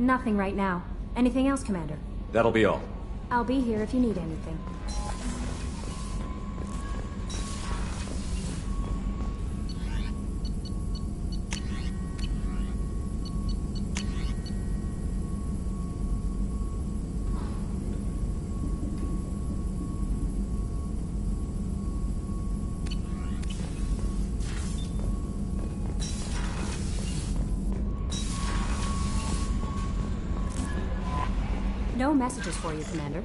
Nothing right now. Anything else, Commander? That'll be all. I'll be here if you need anything. No messages for you, Commander.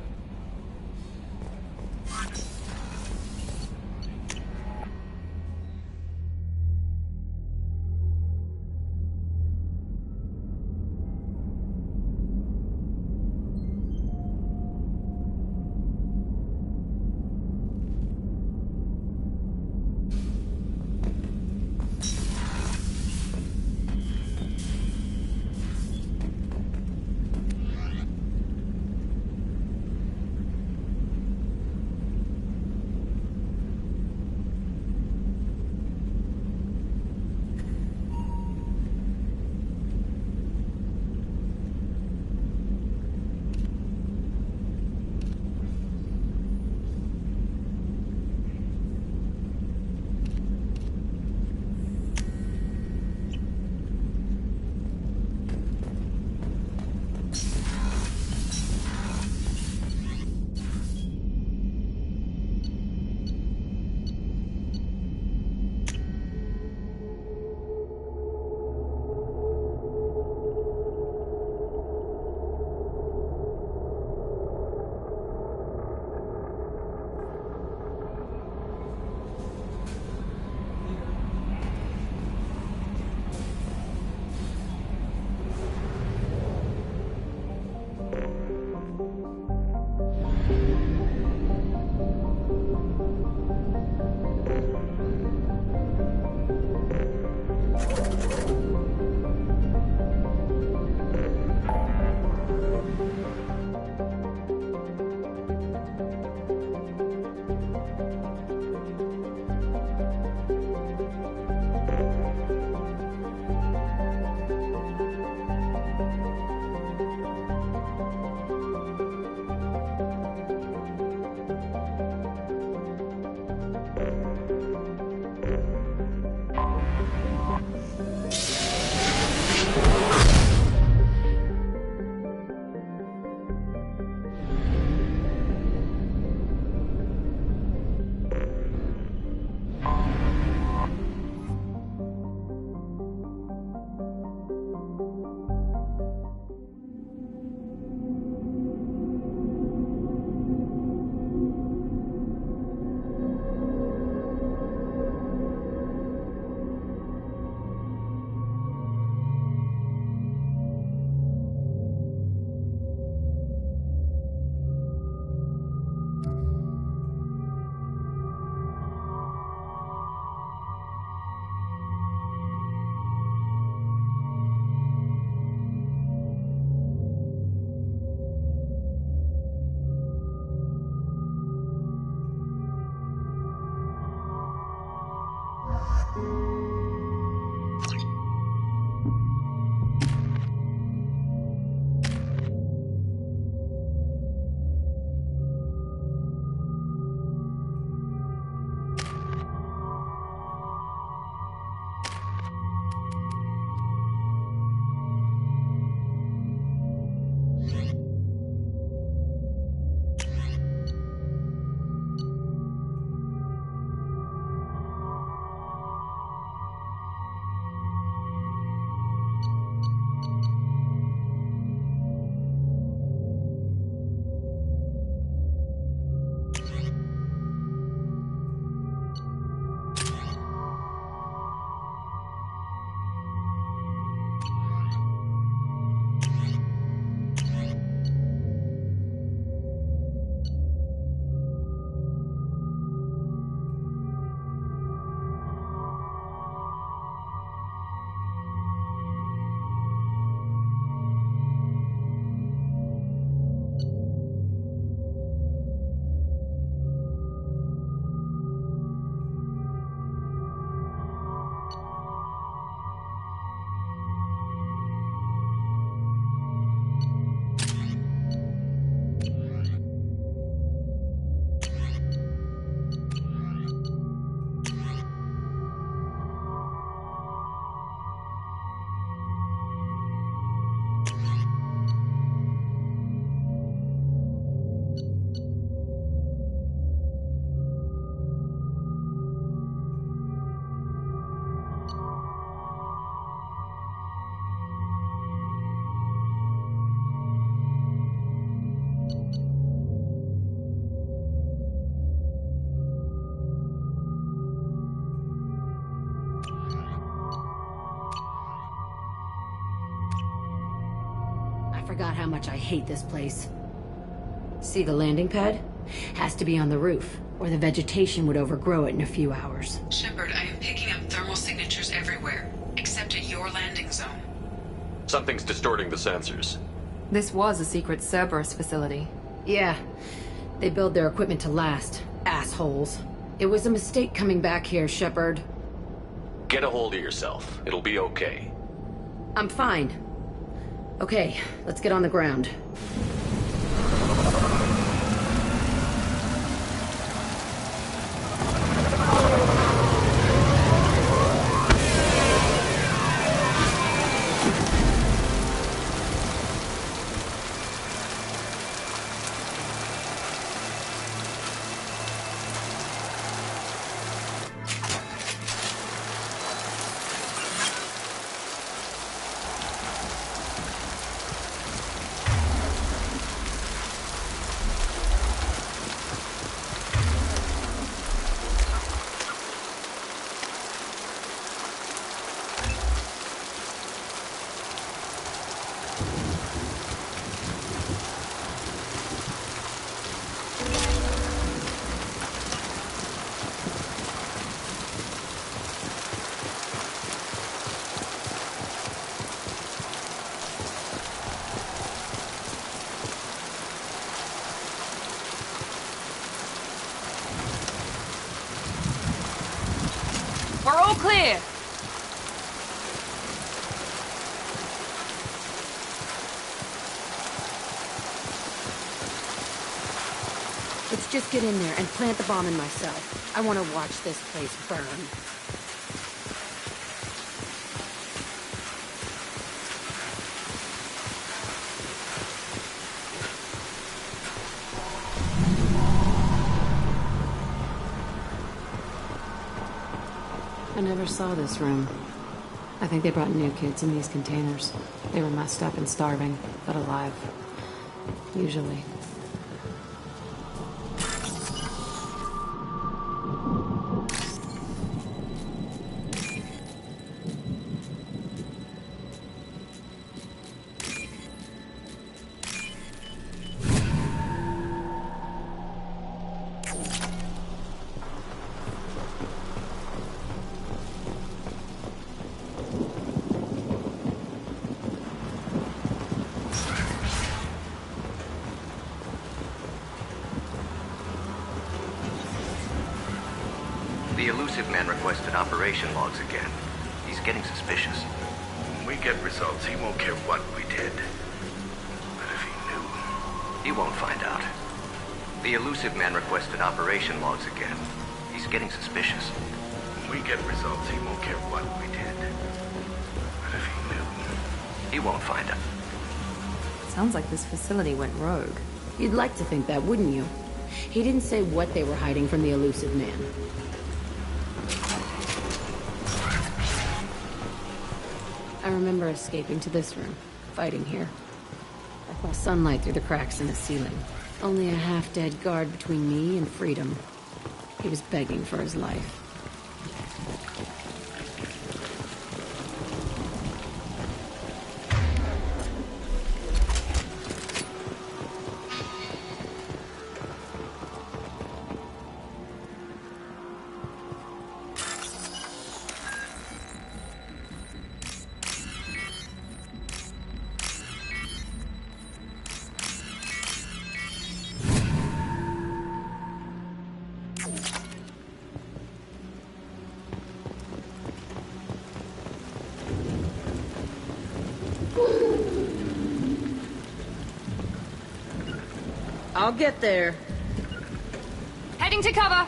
forgot how much I hate this place. See the landing pad? Has to be on the roof, or the vegetation would overgrow it in a few hours. Shepard, I am picking up thermal signatures everywhere, except at your landing zone. Something's distorting the sensors. This was a secret Cerberus facility. Yeah, they build their equipment to last. Assholes. It was a mistake coming back here, Shepard. Get a hold of yourself. It'll be okay. I'm fine. Okay, let's get on the ground. We're all clear! Let's just get in there and plant the bomb in myself. I want to watch this place burn. I never saw this room. I think they brought new kids in these containers. They were messed up and starving, but alive. Usually. The Elusive Man requested operation logs again. He's getting suspicious. When we get results, he won't care what we did. But if he knew... He won't find out. The Elusive Man requested operation logs again. He's getting suspicious. When we get results, he won't care what we did. But if he knew... He won't find out. Sounds like this facility went rogue. You'd like to think that, wouldn't you? He didn't say what they were hiding from the Elusive Man. I remember escaping to this room, fighting here. I saw sunlight through the cracks in the ceiling. Only a half-dead guard between me and freedom. He was begging for his life. I'll get there. Heading to cover!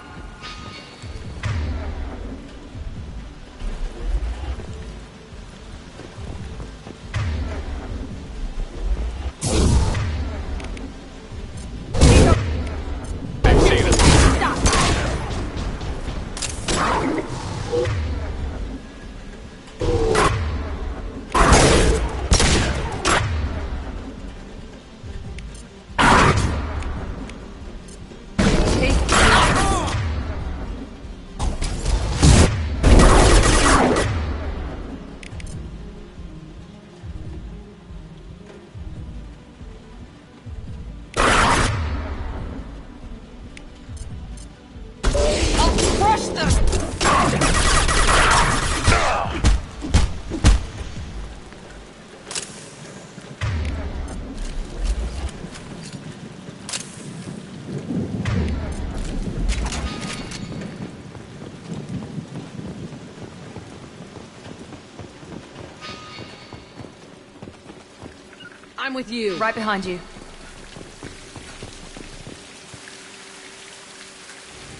I'm with you. Right behind you.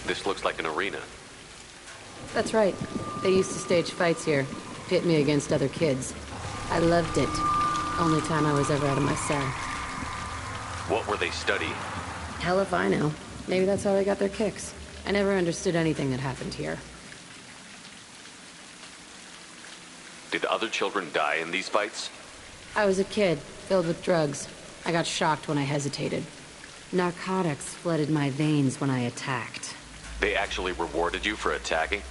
This looks like an arena. That's right. They used to stage fights here. Pit me against other kids. I loved it. Only time I was ever out of my cell. What were they studying? Hell if I know. Maybe that's how they got their kicks. I never understood anything that happened here. Did other children die in these fights? I was a kid, filled with drugs. I got shocked when I hesitated. Narcotics flooded my veins when I attacked. They actually rewarded you for attacking?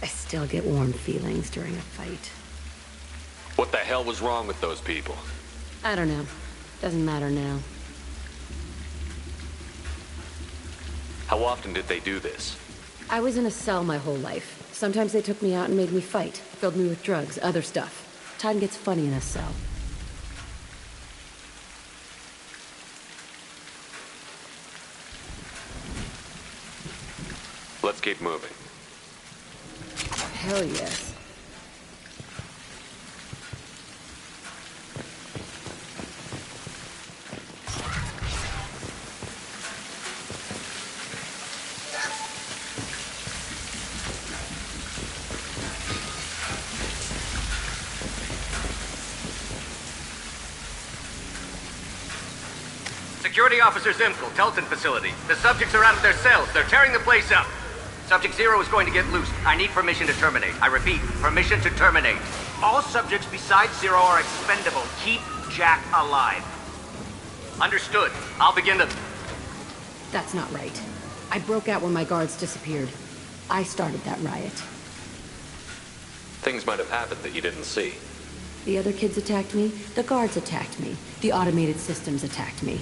I still get warm feelings during a fight. What the hell was wrong with those people? I don't know. Doesn't matter now. How often did they do this? I was in a cell my whole life. Sometimes they took me out and made me fight. Filled me with drugs, other stuff. Time gets funny in a cell. Let's keep moving. Hell yes. Security Officer Zimkel, Telton facility. The subjects are out of their cells. They're tearing the place up. Subject Zero is going to get loose. I need permission to terminate. I repeat, permission to terminate. All subjects besides Zero are expendable. Keep Jack alive. Understood. I'll begin the... That's not right. I broke out when my guards disappeared. I started that riot. Things might have happened that you didn't see. The other kids attacked me. The guards attacked me. The automated systems attacked me.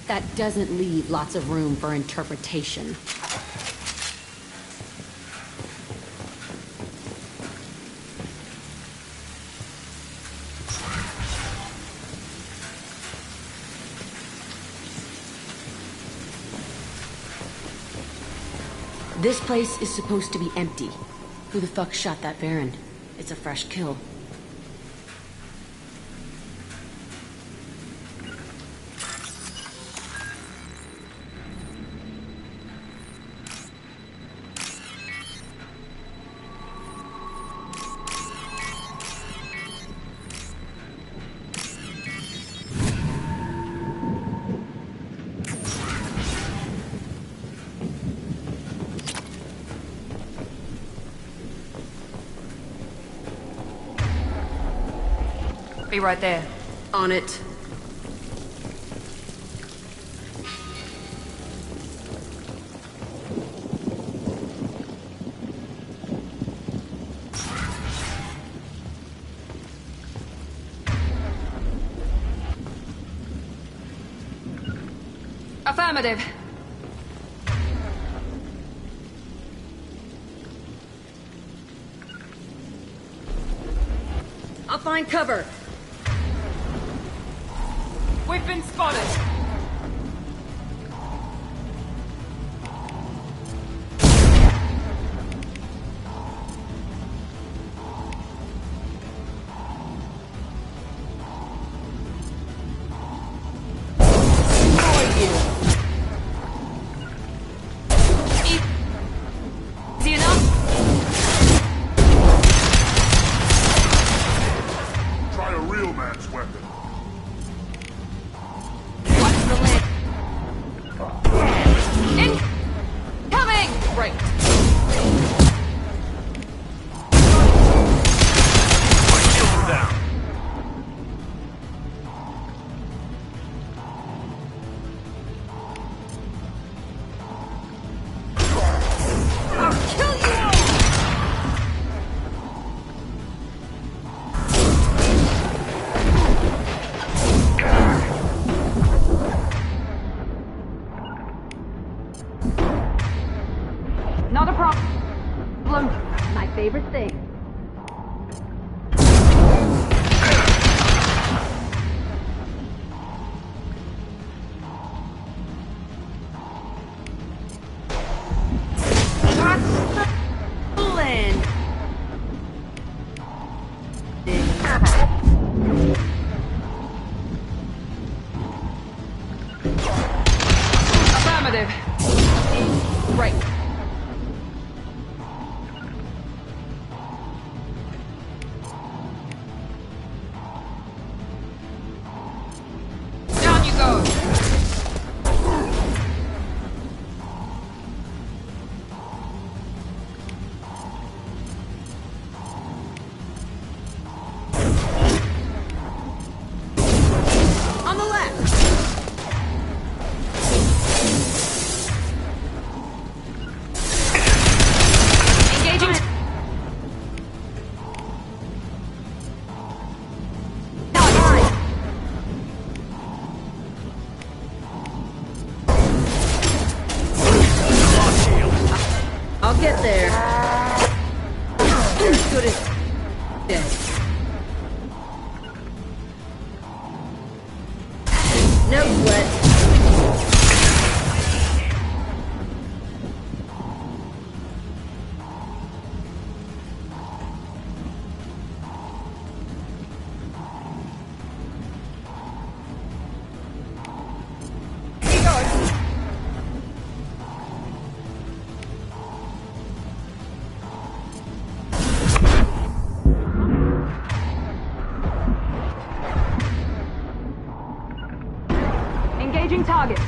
That doesn't leave lots of room for interpretation. This place is supposed to be empty. Who the fuck shot that Baron? It's a fresh kill. Be right there. On it. Affirmative. I'll find cover. We've been spotted. Easy enough? Try a real man's weapon. What? Affirmative. Right. Down you go. On the left. Engaging. I'll get there. You're as good as dead. No sweat. Engaging target.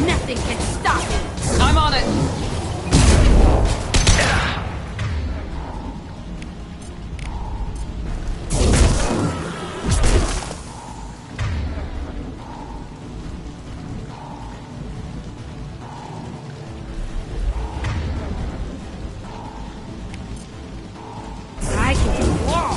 Nothing can stop me. I'm on it. I can do wall.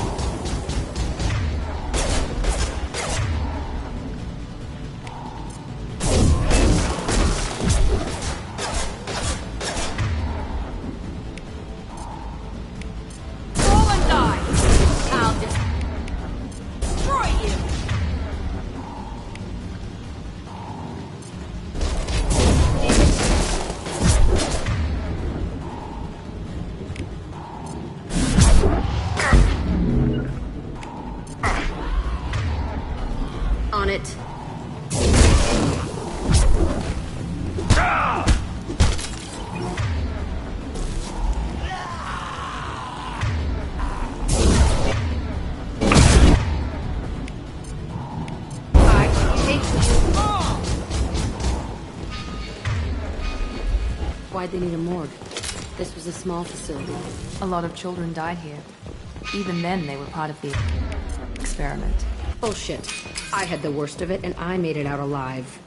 Fall and die. I'll just destroy you. On it. I hate you all. Why'd they need a morgue? This was a small facility. A lot of children died here. Even then, they were part of the experiment. Bullshit. I had the worst of it, and I made it out alive.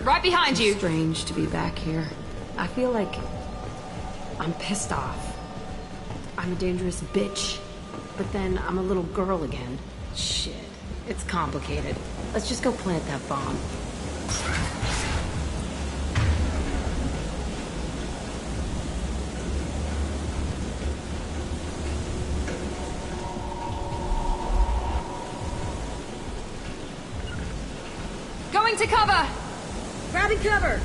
Right behind you. Strange to be back here. I feel like I'm pissed off. I'm a dangerous bitch. But then I'm a little girl again. Shit. It's complicated. Let's just go plant that bomb. Going to cover. Grabbing cover!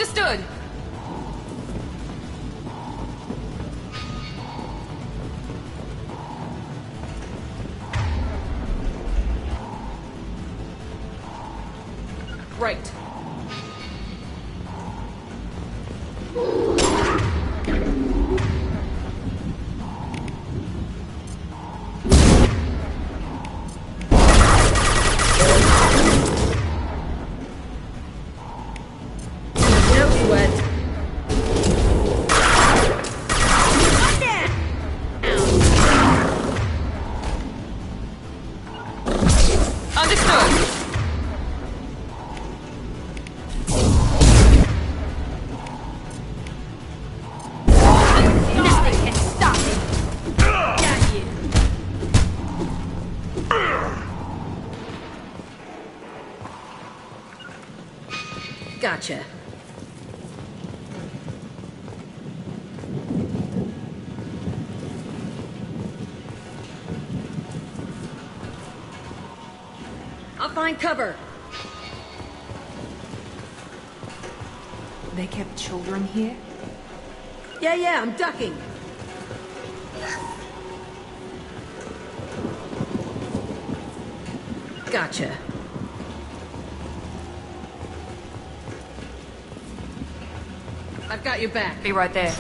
Understood! Right. No sweat. Understood! Nothing can stop me! Got you! Gotcha. I'll find cover. They kept children here? Yeah, I'm ducking. Gotcha. I've got your back. Be right there.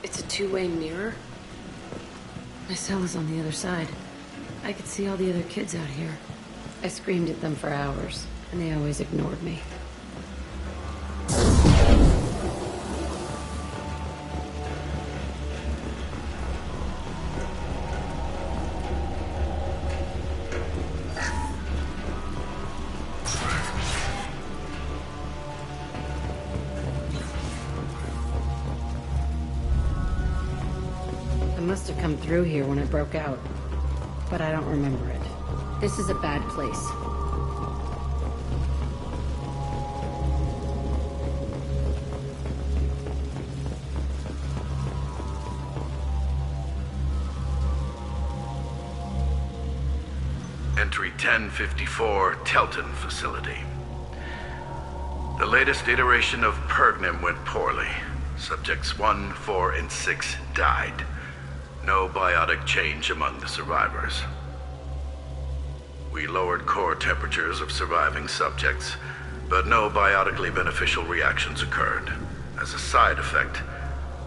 It's a two-way mirror? My cell is on the other side. I could see all the other kids out here. I screamed at them for hours, and they always ignored me. I must have come through here when I broke out, but I don't remember it. This is a bad place. Entry 1054, Telton facility. The latest iteration of Pergnim went poorly. Subjects 1, 4, and 6 died. No biotic change among the survivors. We lowered core temperatures of surviving subjects, but no biotically beneficial reactions occurred. As a side effect,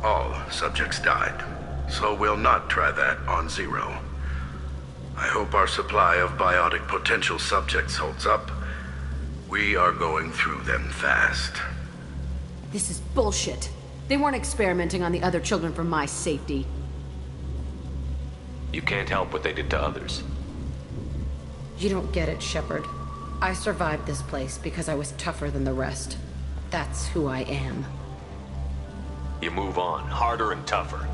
all subjects died. So we'll not try that on Zero. I hope our supply of biotic potential subjects holds up. We are going through them fast. This is bullshit. They weren't experimenting on the other children for my safety. You can't help what they did to others. You don't get it, Shepard. I survived this place because I was tougher than the rest. That's who I am. You move on, harder and tougher.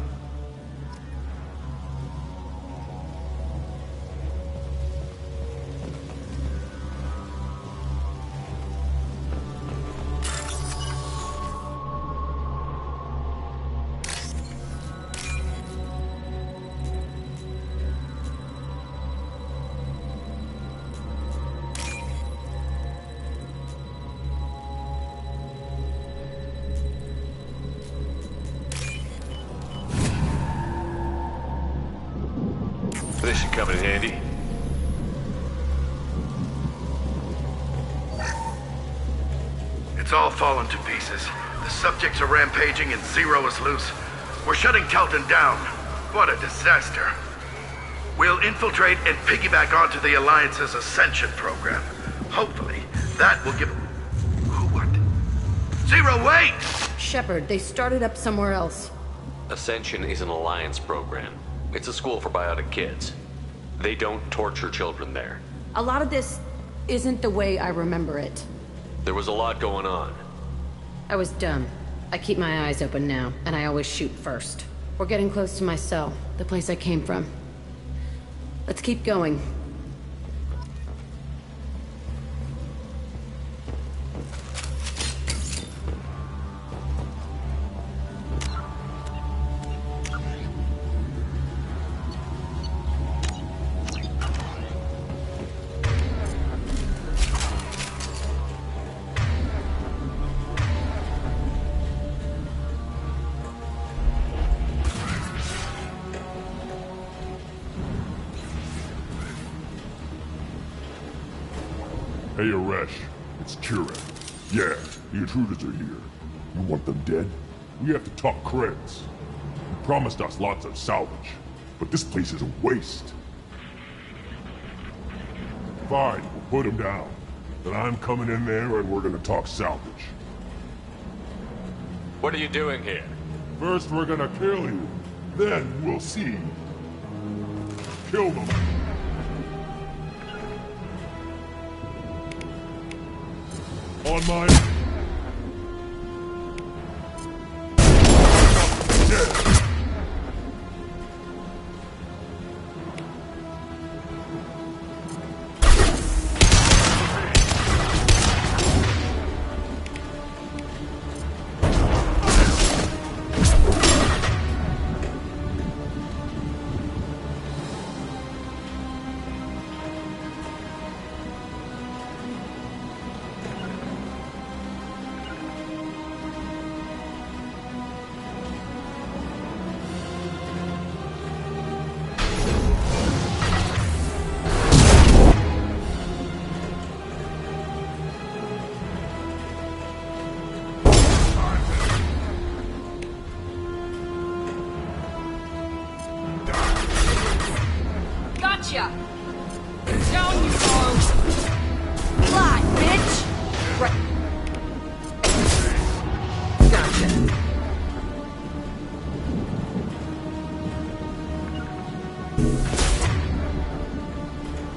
This should come in handy. It's all fallen to pieces. The subjects are rampaging and Zero is loose. We're shutting Telton down. What a disaster. We'll infiltrate and piggyback onto the Alliance's Ascension program. Hopefully, that will give... Who, what? Zero, wait! Shepard, they started up somewhere else. Ascension is an Alliance program. It's a school for biotic kids. They don't torture children there. A lot of this isn't the way I remember it. There was a lot going on. I was dumb. I keep my eyes open now, and I always shoot first. We're getting close to my cell, the place I came from. Let's keep going. Hey, Aresh. It's Kira. Yeah, the intruders are here. You want them dead? We have to talk credits. You promised us lots of salvage, but this place is a waste. Fine, we'll put them down. Then I'm coming in there and we're gonna talk salvage. What are you doing here? First we're gonna kill you, then we'll see. Kill them. On my... Dead. Gotcha! Down you go! Fly, bitch! Right. Gotcha.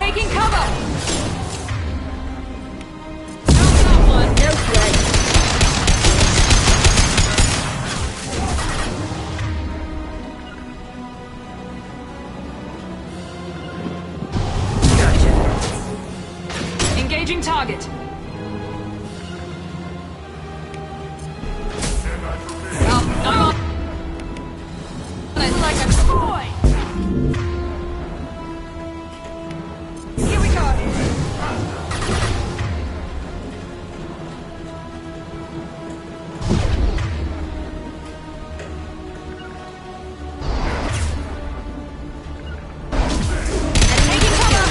Taking cover! Found someone! No threat! Engaging target. Oh, no. It's like a toy. Here we go. And taking cover.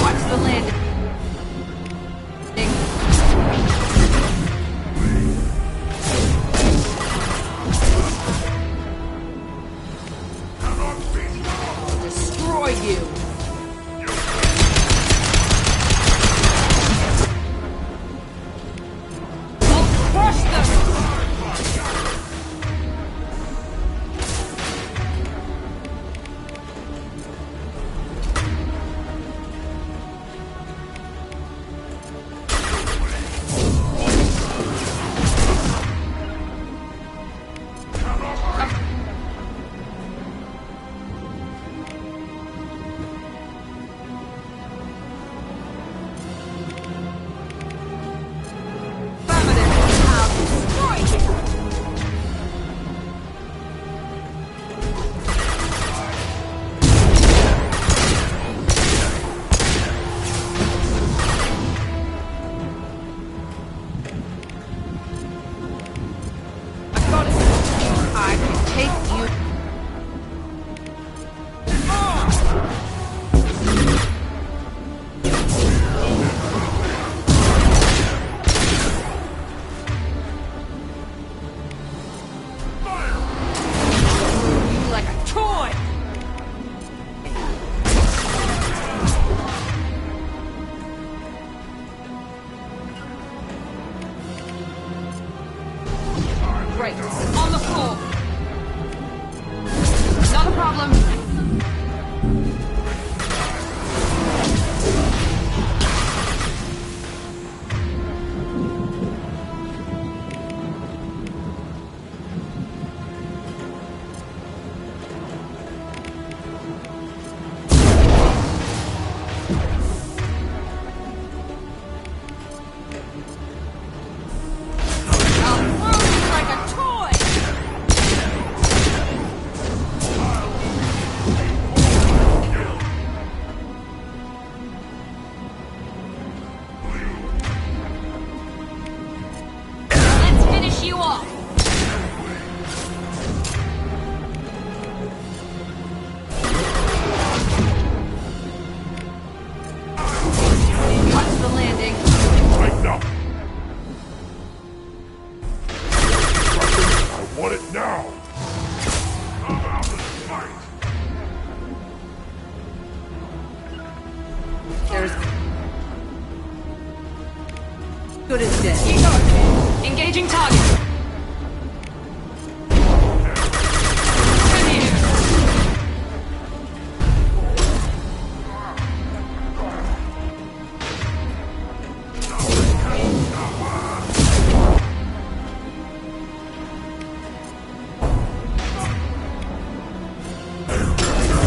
Watch the landing. I'll destroy you. I'll crush them. I can take you. You like a toy. Right, on the floor. Not a problem. I'll throw you like a toy. want it now! Come out and fight! There's... good as dead. Keep going. Engaging target. Come here.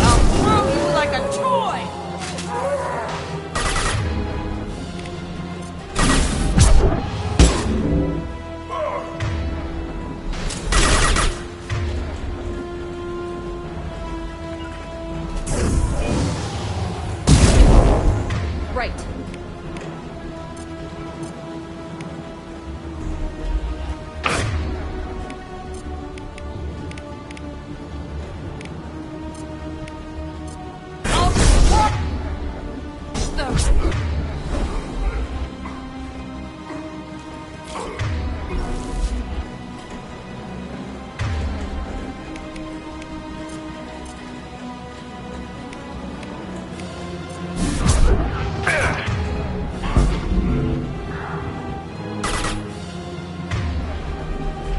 I'll throw you like a toy. Right.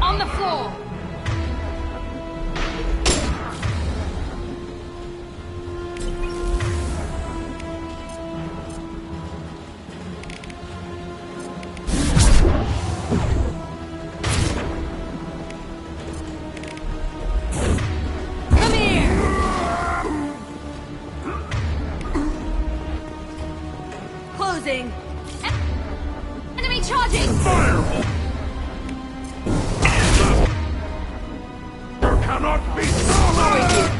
On the floor. Come here. Closing. Enemy charging. There cannot be stopped!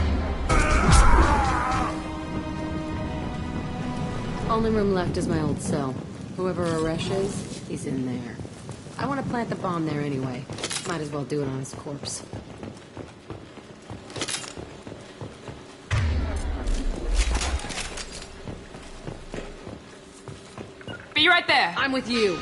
Only room left is my old cell. Whoever Aresh is, he's in there. I want to plant the bomb there anyway. Might as well do it on his corpse. Be right there. I'm with you.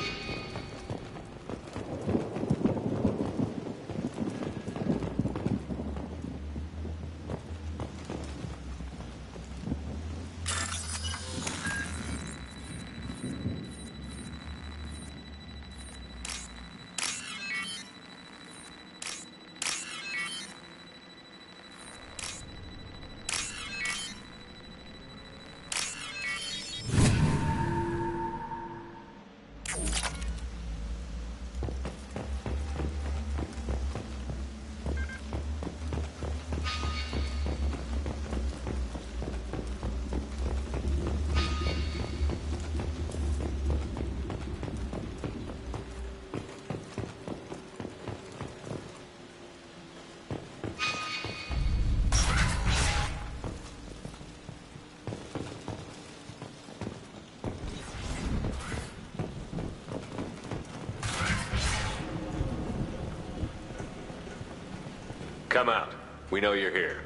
Come out. We know you're here.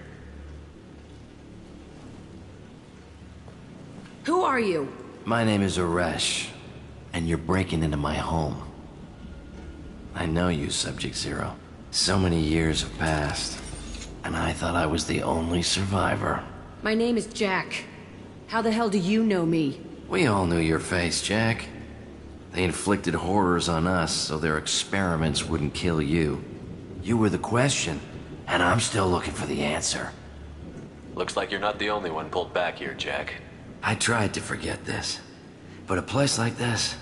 Who are you? My name is Aresh, and you're breaking into my home. I know you, Subject-Zero. So many years have passed, and I thought I was the only survivor. My name is Jack. How the hell do you know me? We all knew your face, Jack. They inflicted horrors on us so their experiments wouldn't kill you. You were the question, and I'm still looking for the answer. Looks like you're not the only one pulled back here, Jack. I tried to forget this, but a place like this,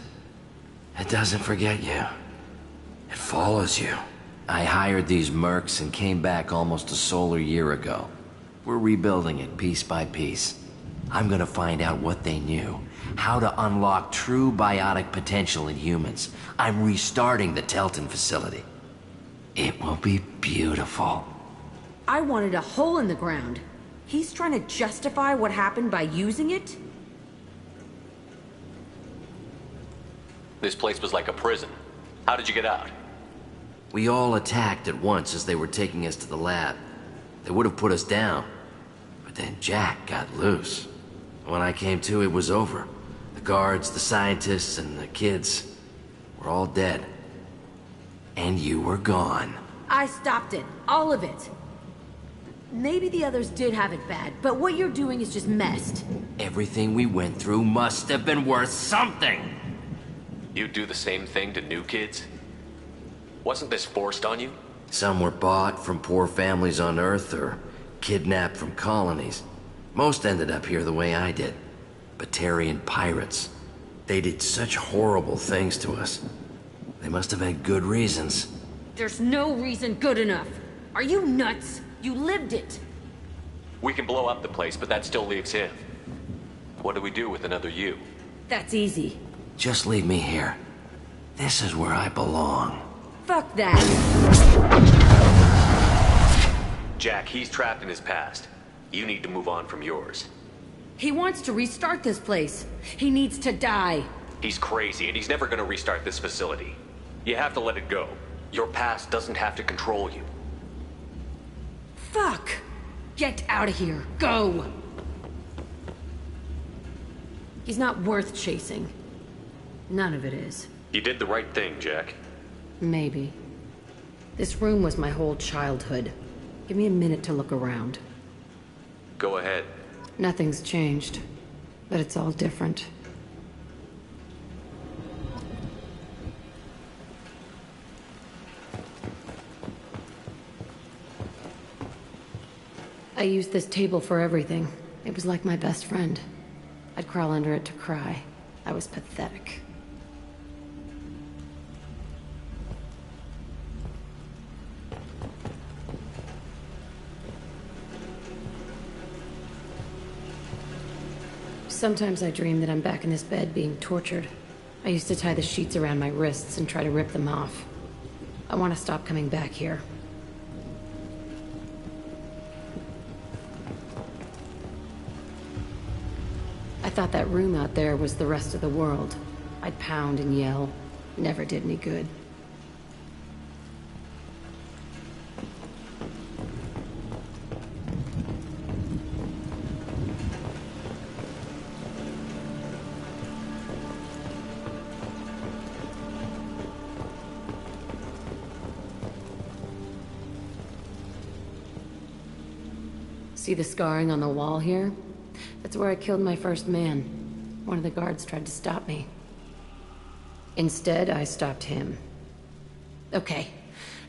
it doesn't forget you. It follows you. I hired these mercs and came back almost a solar year ago. We're rebuilding it piece by piece. I'm gonna find out what they knew, how to unlock true biotic potential in humans. I'm restarting the Telton facility. It will be beautiful. I wanted a hole in the ground. He's trying to justify what happened by using it? This place was like a prison. How did you get out? We all attacked at once as they were taking us to the lab. They would have put us down, but then Jack got loose. When I came to, it was over. The guards, the scientists, and the kids were all dead. And you were gone. I stopped it. All of it. Maybe the others did have it bad, but what you're doing is just messed. Everything we went through must have been worth something. You'd do the same thing to new kids? Wasn't this forced on you? Some were bought from poor families on Earth or kidnapped from colonies. Most ended up here the way I did. Batarian pirates. They did such horrible things to us. They must have had good reasons. There's no reason good enough. Are you nuts? You lived it. We can blow up the place, but that still leaves him. What do we do with another you? That's easy. Just leave me here. This is where I belong. Fuck that. Jack, he's trapped in his past. You need to move on from yours. He wants to restart this place. He needs to die. He's crazy, and he's never gonna restart this facility. You have to let it go. Your past doesn't have to control you. Fuck! Get out of here. Go! He's not worth chasing. None of it is. You did the right thing, Jack. Maybe. This room was my whole childhood. Give me a minute to look around. Go ahead. Nothing's changed, but it's all different. I used this table for everything. It was like my best friend. I'd crawl under it to cry. I was pathetic. Sometimes I dream that I'm back in this bed being tortured. I used to tie the sheets around my wrists and try to rip them off. I want to stop coming back here. I thought that room out there was the rest of the world. I'd pound and yell. Never did any good. See the scarring on the wall here? That's where I killed my first man. One of the guards tried to stop me. Instead, I stopped him. Okay,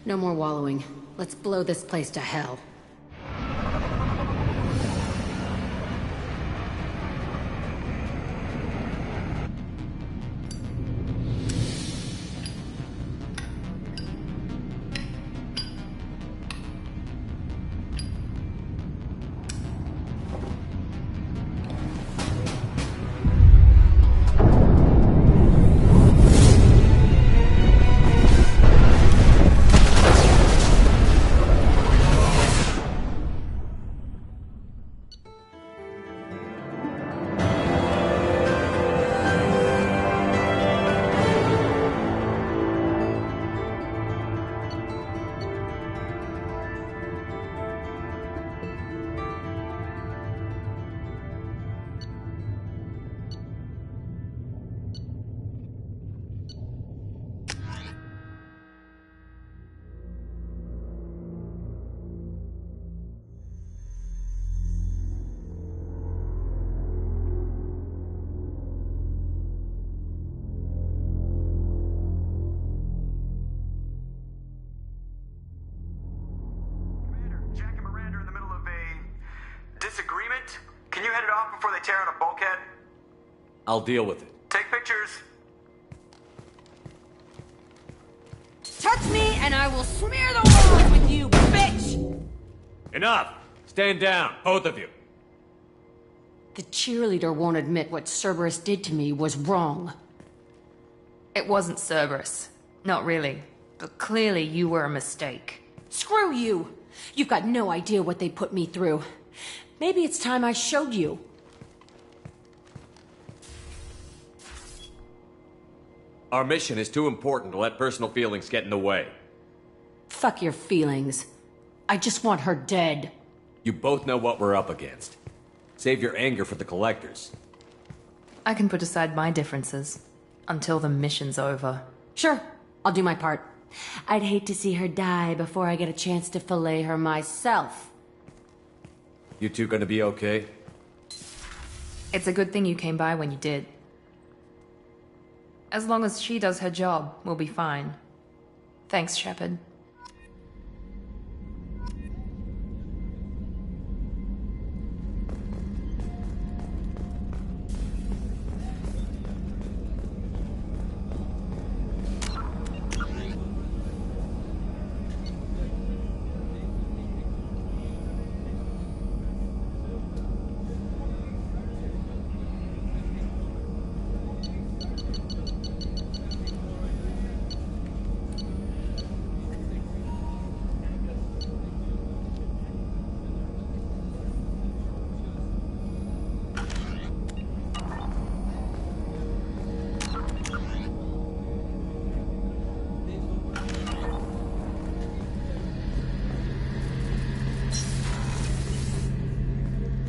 no more wallowing. Let's blow this place to hell. Disagreement? Can you head it off before they tear out a bulkhead? I'll deal with it. Take pictures. Touch me and I will smear the walls with you, bitch! Enough! Stand down, both of you. The cheerleader won't admit what Cerberus did to me was wrong. It wasn't Cerberus. Not really. But clearly you were a mistake. Screw you! You've got no idea what they put me through. Maybe it's time I showed you. Our mission is too important to let personal feelings get in the way. Fuck your feelings. I just want her dead. You both know what we're up against. Save your anger for the collectors. I can put aside my differences until the mission's over. Sure, I'll do my part. I'd hate to see her die before I get a chance to fillet her myself. You two gonna be okay? It's a good thing you came by when you did. As long as she does her job, we'll be fine. Thanks, Shepard.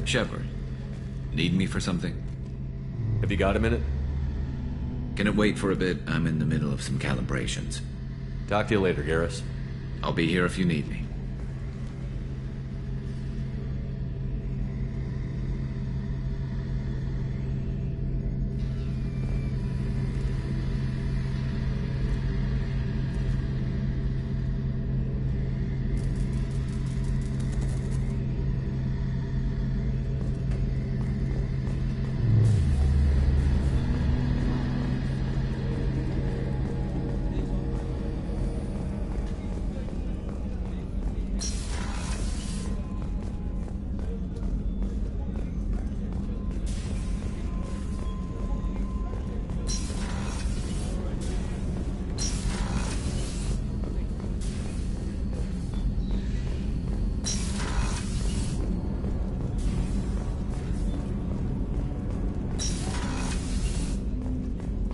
Shepard, need me for something? Have you got a minute? Can it wait for a bit? I'm in the middle of some calibrations. Talk to you later, Garrus. I'll be here if you need me.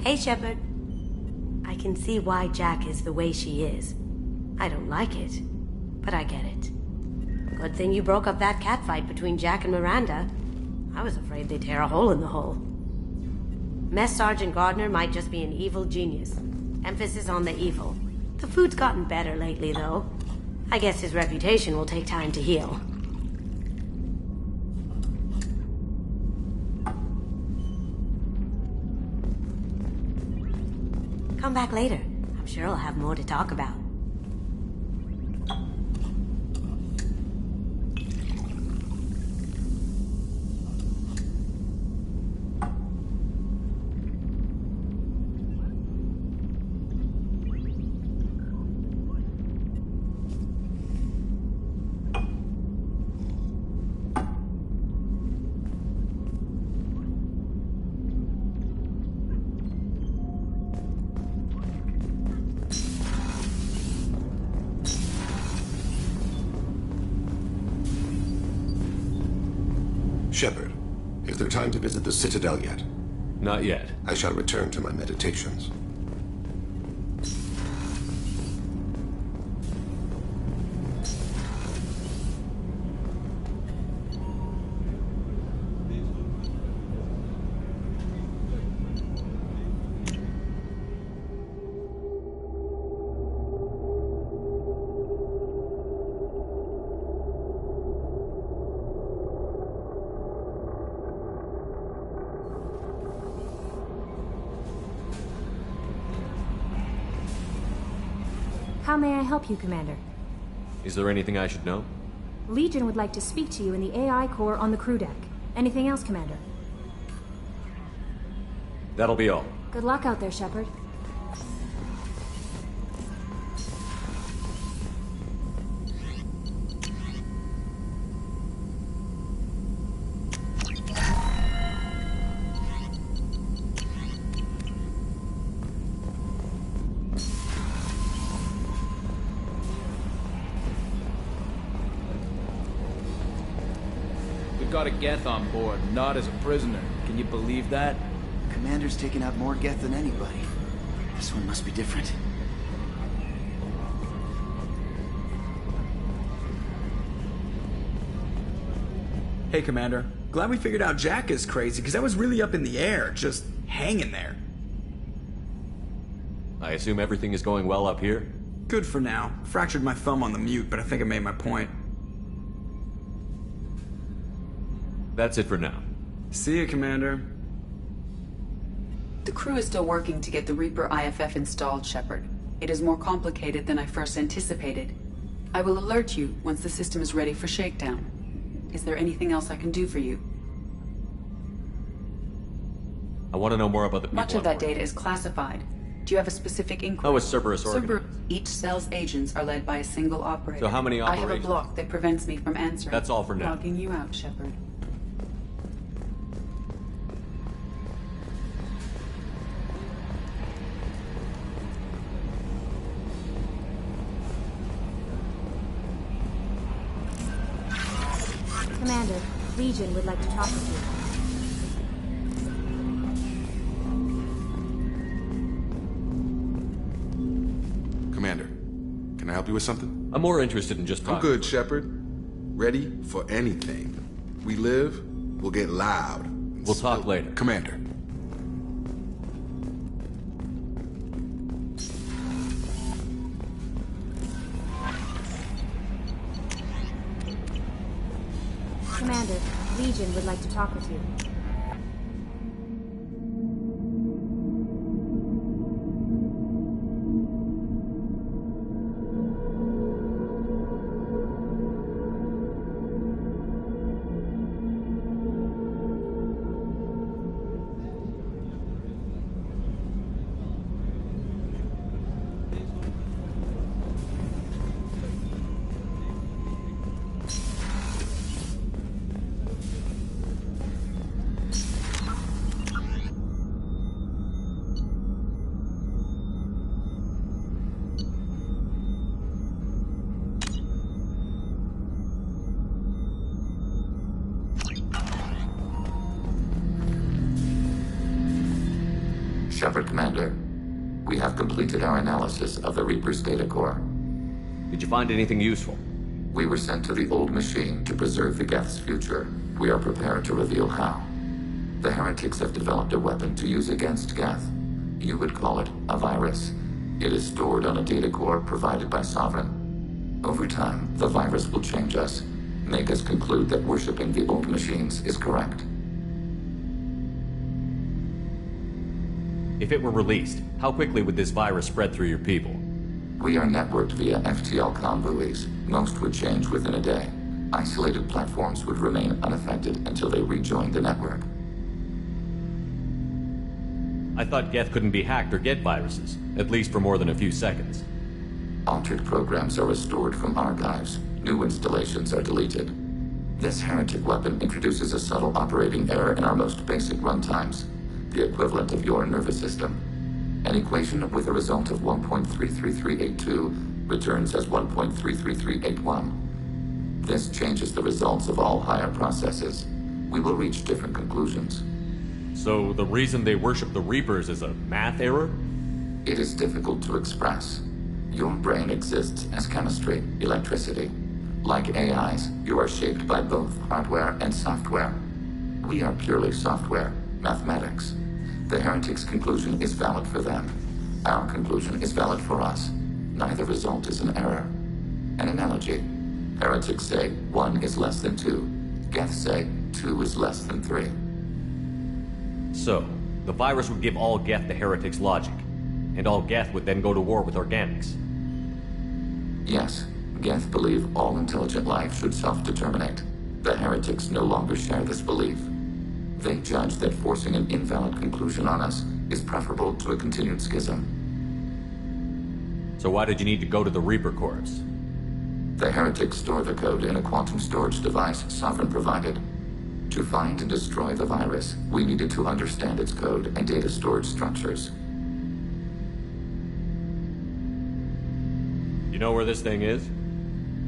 Hey, Shepard. I can see why Jack is the way she is. I don't like it, but I get it. Good thing you broke up that catfight between Jack and Miranda. I was afraid they'd tear a hole in the hull. Mess Sergeant Gardner might just be an evil genius. Emphasis on the evil. The food's gotten better lately, though. I guess his reputation will take time to heal. Come back later. I'm sure I'll have more to talk about. Shepard, is there time to visit the Citadel yet? Not yet. I shall return to my meditations. How may I help you, Commander? Is there anything I should know? Legion would like to speak to you in the AI core on the crew deck. Anything else, Commander? That'll be all. Good luck out there, Shepard. Got a Geth on board, not as a prisoner. Can you believe that? Commander's taken out more Geth than anybody. This one must be different. Hey, Commander. Glad we figured out Jack is crazy, because that was really up in the air, just hanging there. I assume everything is going well up here? Good for now. Fractured my thumb on the mute, but I think I made my point. That's it for now. See you, Commander. The crew is still working to get the Reaper IFF installed, Shepard. It is more complicated than I first anticipated. I will alert you once the system is ready for shakedown. Is there anything else I can do for you? I want to know more about the people. Much of that data is classified. Do you have a specific inquiry? How is Cerberus organized? Each cell's agents are led by a single operator. So how many I have a operations? block that prevents me from answering. That's all for now. Logging you out, Shepard. Commander, Legion would like to talk with you. Commander, can I help you with something? I'm more interested in just talking. I'm good, Shepard. Ready for anything. We live, we'll get loud. We'll talk later. Commander. Commander, Legion would like to talk with you. Shepard, Commander. We have completed our analysis of the Reaper's data core. Did you find anything useful? We were sent to the old machine to preserve the Geth's future. We are prepared to reveal how. The heretics have developed a weapon to use against Geth. You would call it a virus. It is stored on a data core provided by Sovereign. Over time, the virus will change us, make us conclude that worshipping the old machines is correct. If it were released, how quickly would this virus spread through your people? We are networked via FTL buoys. Most would change within a day. Isolated platforms would remain unaffected until they rejoin the network. I thought Geth couldn't be hacked or get viruses, at least for more than a few seconds. Altered programs are restored from archives. New installations are deleted. This heretic weapon introduces a subtle operating error in our most basic runtimes, the equivalent of your nervous system. An equation with a result of 1.33382 returns as 1.33381. This changes the results of all higher processes. We will reach different conclusions. So the reason they worship the Reapers is a math error? It is difficult to express. Your brain exists as chemistry, electricity. Like AIs, you are shaped by both hardware and software. We are purely software, mathematics. The heretics' conclusion is valid for them. Our conclusion is valid for us. Neither result is an error. An analogy. Heretics say 1 is less than 2. Geth say 2 is less than 3. So, the virus would give all Geth the heretics' logic, and all Geth would then go to war with organics. Yes, Geth believe all intelligent life should self-determinate. The heretics no longer share this belief. They judge that forcing an invalid conclusion on us is preferable to a continued schism. So why did you need to go to the Reaper Corps? The heretics store the code in a quantum storage device Sovereign provided. To find and destroy the virus, we needed to understand its code and data storage structures. You know where this thing is?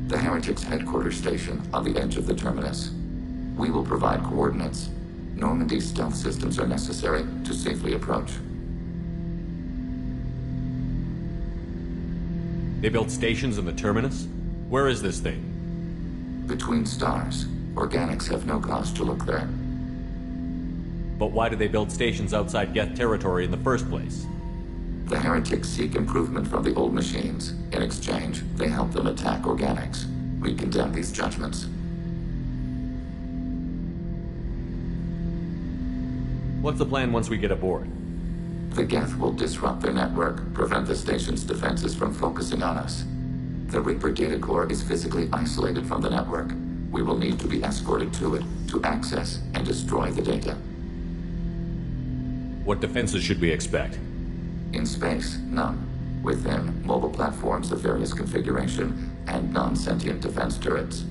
The heretics' headquarters station on the edge of the terminus. We will provide coordinates. Normandy's stealth systems are necessary to safely approach. They built stations in the terminus? Where is this thing? Between stars. Organics have no cause to look there. But why did they build stations outside Geth territory in the first place? The heretics seek improvement from the old machines. In exchange, they help them attack organics. We condemn these judgments. What's the plan once we get aboard? The Geth will disrupt their network, prevent the station's defenses from focusing on us. The Reaper data core is physically isolated from the network. We will need to be escorted to it to access and destroy the data. What defenses should we expect? In space, none. Within, mobile platforms of various configuration and non-sentient defense turrets.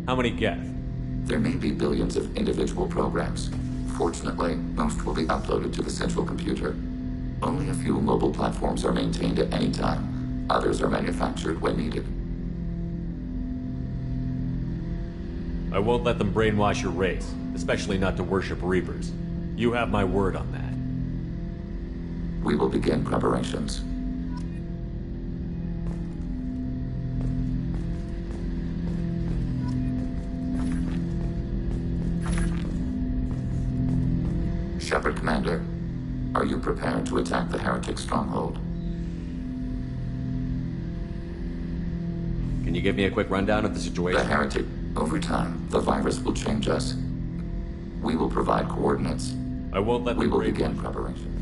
How many Geth? There may be billions of individual programs. Fortunately, most will be uploaded to the central computer. Only a few mobile platforms are maintained at any time. Others are manufactured when needed. I won't let them brainwash your race, especially not to worship Reapers. You have my word on that. We will begin preparations. Shepard, Commander, are you prepared to attack the heretic stronghold? Can you give me a quick rundown of the situation? The heretic. Over time, the virus will change us. We will provide coordinates. I won't let them We will begin preparation.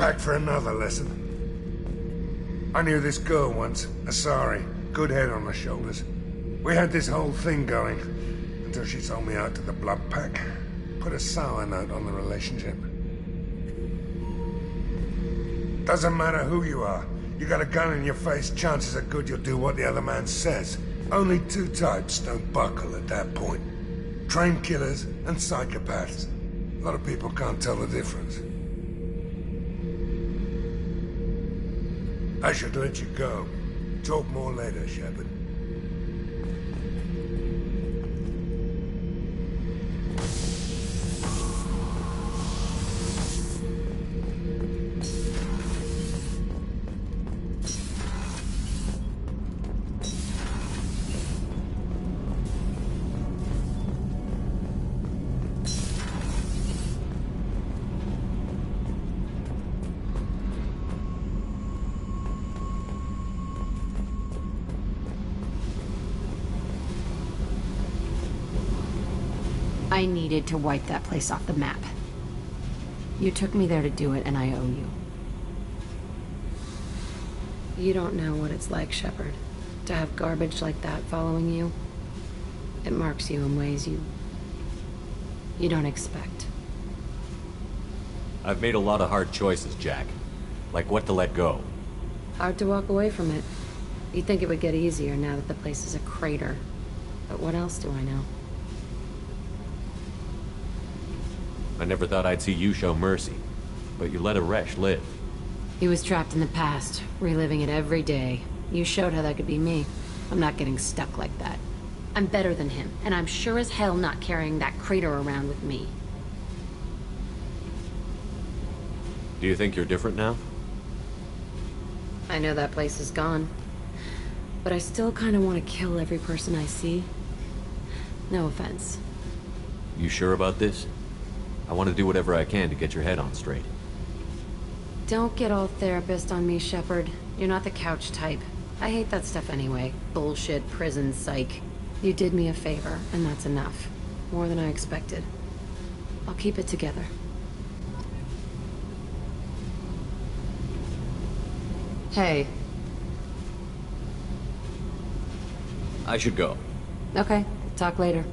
Back for another lesson. I knew this girl once, Asari. Good head on her shoulders. We had this whole thing going, until she sold me out to the Blood Pack. Put a sour note on the relationship. Doesn't matter who you are. You got a gun in your face, chances are good you'll do what the other man says. Only two types don't buckle at that point. Trained killers and psychopaths. A lot of people can't tell the difference. I should let you go. Talk more later, Shepard. I needed to wipe that place off the map. You took me there to do it, and I owe you. You don't know what it's like, Shepard, to have garbage like that following you. It marks you in ways you don't expect. I've made a lot of hard choices, Jack. Like what to let go. Hard to walk away from it. You'd think it would get easier now that the place is a crater. But what else do I know? I never thought I'd see you show mercy, but you let Aresh live. He was trapped in the past, reliving it every day. You showed how that could be me. I'm not getting stuck like that. I'm better than him, and I'm sure as hell not carrying that crater around with me. Do you think you're different now? I know that place is gone. But I still kind of want to kill every person I see. No offense. You sure about this? I want to do whatever I can to get your head on straight. Don't get all therapist on me, Shepard. You're not the couch type. I hate that stuff anyway. Bullshit, prison, psych. You did me a favor, and that's enough. More than I expected. I'll keep it together. Hey. I should go. Okay, talk later.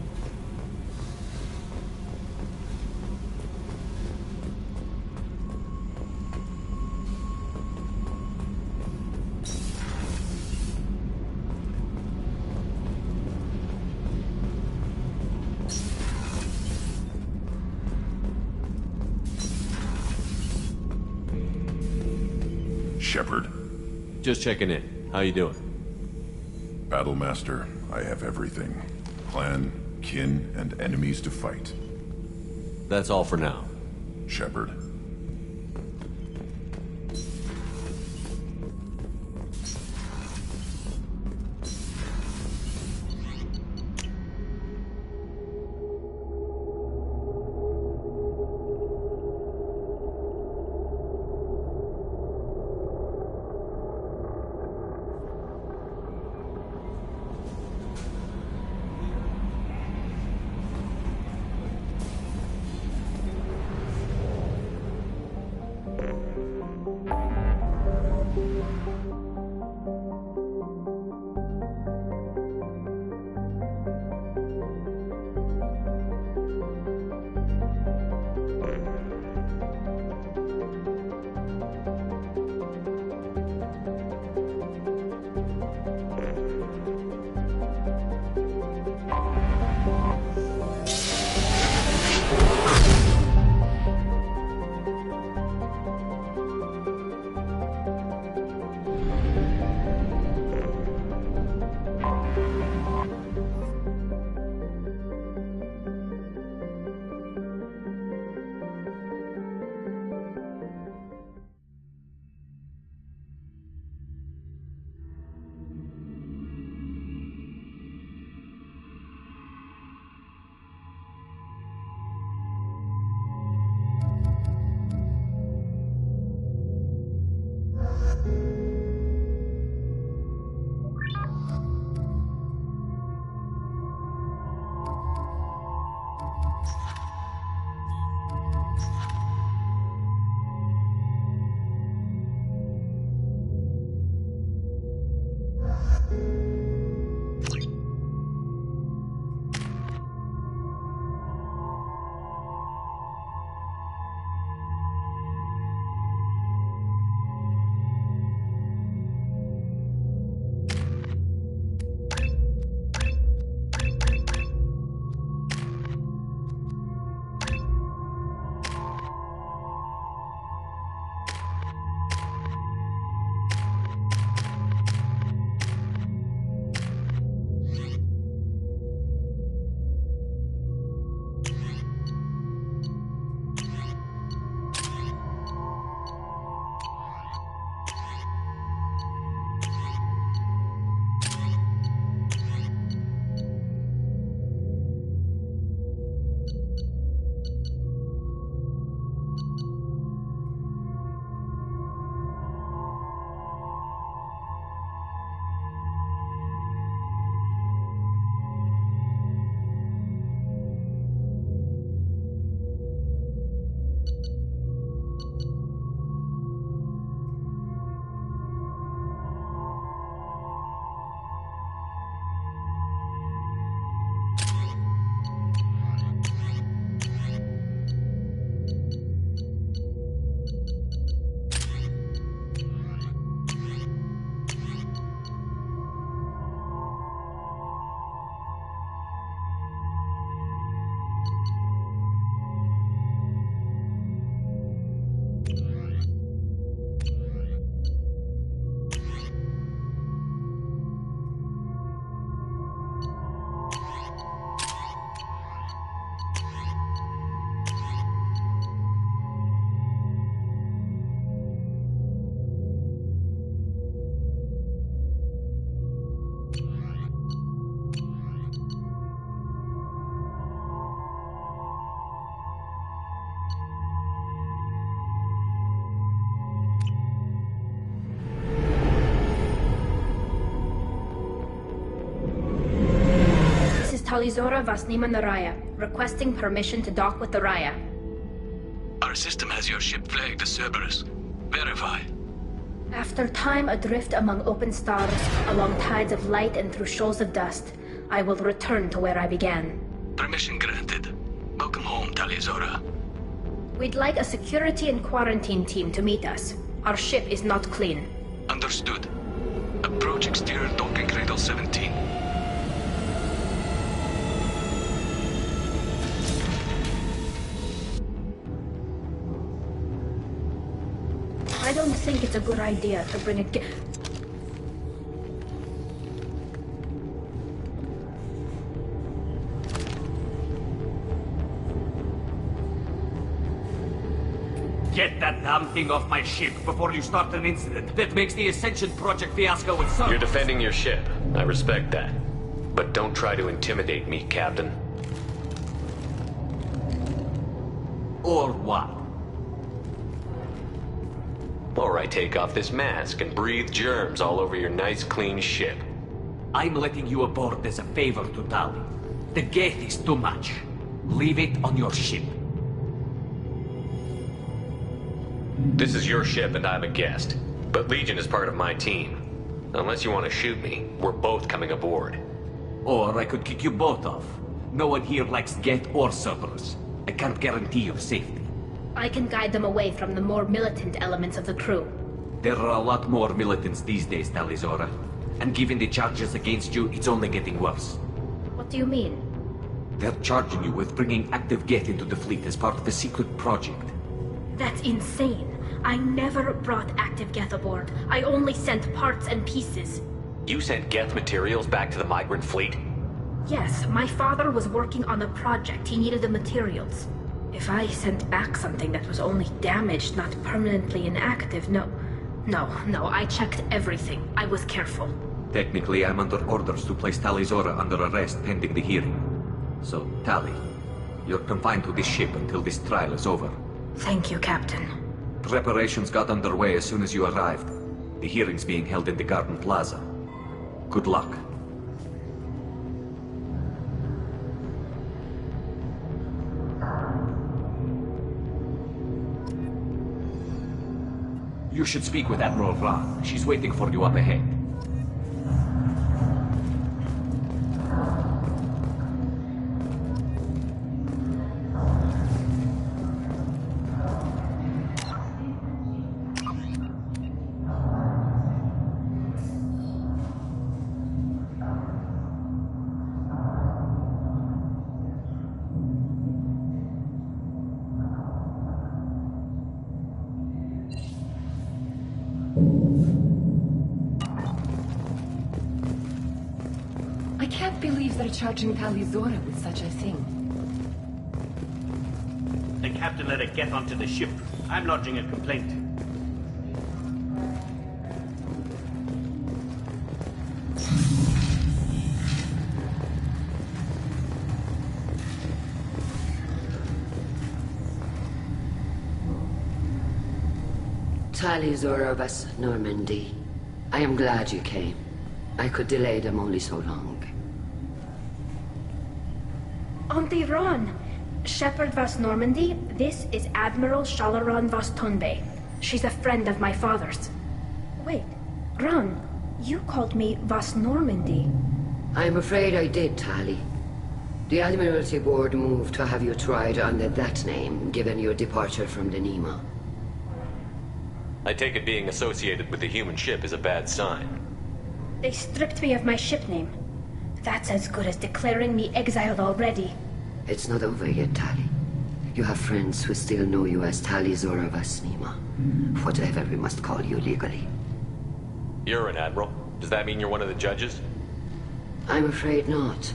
Shepard. Just checking in. How you doing? Battlemaster, I have everything. Clan, kin, and enemies to fight. That's all for now. Shepard. Talizora Vasnima Naraya, requesting permission to dock with the Raya. Our system has your ship flagged as Cerberus. Verify. After time adrift among open stars, along tides of light and through shoals of dust, I will return to where I began. Permission granted. Welcome home, Talizora. We'd like a security and quarantine team to meet us. Our ship is not clean. Understood. Approach exterior docking cradle 17. I don't think it's a good idea to bring a Get that damn thing off my ship before you start an incident that makes the Ascension Project fiasco itself. You're defending your ship. I respect that. But don't try to intimidate me, Captain. Or what? Or I take off this mask and breathe germs all over your nice, clean ship. I'm letting you aboard as a favor to Tali. The gate is too much. Leave it on your ship. This is your ship and I'm a guest. But Legion is part of my team. Unless you want to shoot me, we're both coming aboard. Or I could kick you both off. No one here likes Geth or Cerberus. I can't guarantee your safety. I can guide them away from the more militant elements of the crew. There are a lot more militants these days, Talizora. And given the charges against you, it's only getting worse. What do you mean? They're charging you with bringing active Geth into the fleet as part of a secret project. That's insane. I never brought active Geth aboard. I only sent parts and pieces. You sent Geth materials back to the migrant fleet? Yes, my father was working on a project. He needed the materials. If I sent back something that was only damaged, not permanently inactive, no, I checked everything. I was careful. Technically, I'm under orders to place Talizora under arrest pending the hearing. So, Tali, you're confined to this ship until this trial is over. Thank you, Captain. Preparations got underway as soon as you arrived. The hearing's being held in the Garden Plaza. Good luck. You should speak with Admiral Ra. She's waiting for you up ahead. I can't believe they're charging Talizora with such a thing. The captain let it get onto the ship. I'm lodging a complaint. Talizora Vas Normandy. I am glad you came. I could delay them only so long. Auntie Ron! Shepard Vas Normandy, this is Admiral Shalaran Vas Tonbe. She's a friend of my father's. Wait, Ron, you called me Vas Normandy. I'm afraid I did, Tali. The Admiralty Board moved to have you tried under that name, given your departure from the Nima. I take it being associated with the human ship is a bad sign. They stripped me of my ship name. That's as good as declaring me exiled already. It's not over yet, Tali. You have friends who still know you as Talizora Vas Nima. Whatever we must call you legally. You're an admiral. Does that mean you're one of the judges? I'm afraid not.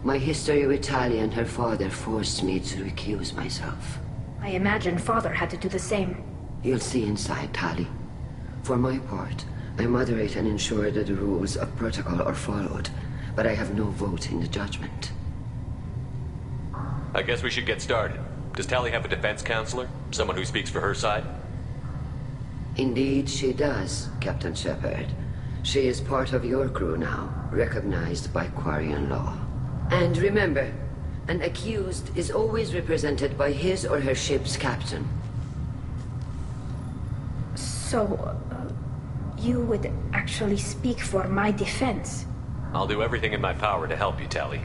My history with Tali and her father forced me to recuse myself. I imagine father had to do the same. You'll see inside, Tali. For my part, I moderate and ensure that the rules of protocol are followed, but I have no vote in the judgment. I guess we should get started. Does Tali have a defense counselor? Someone who speaks for her side? Indeed she does, Captain Shepard. She is part of your crew now, recognized by Quarian law. And remember, an accused is always represented by his or her ship's captain. So, you would actually speak for my defense? I'll do everything in my power to help you, Tali.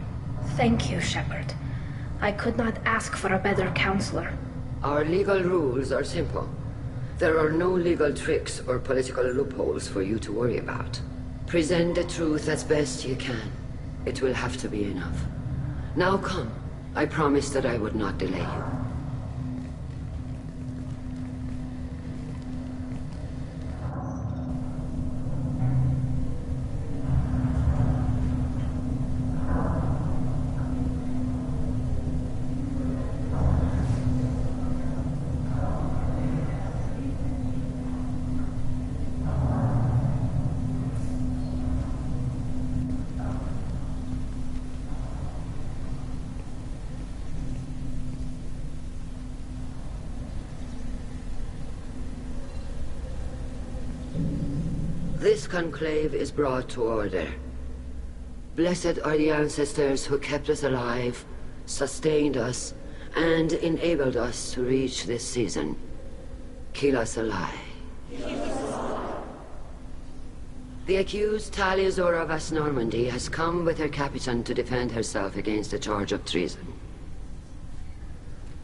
Thank you, Shepard. I could not ask for a better counselor. Our legal rules are simple. There are no legal tricks or political loopholes for you to worry about. Present the truth as best you can. It will have to be enough. Now come. I promised that I would not delay you. This conclave is brought to order. Blessed are the ancestors who kept us alive, sustained us, and enabled us to reach this season. Keep us alive. The accused Tali Zora Vas Normandy has come with her captain to defend herself against a charge of treason.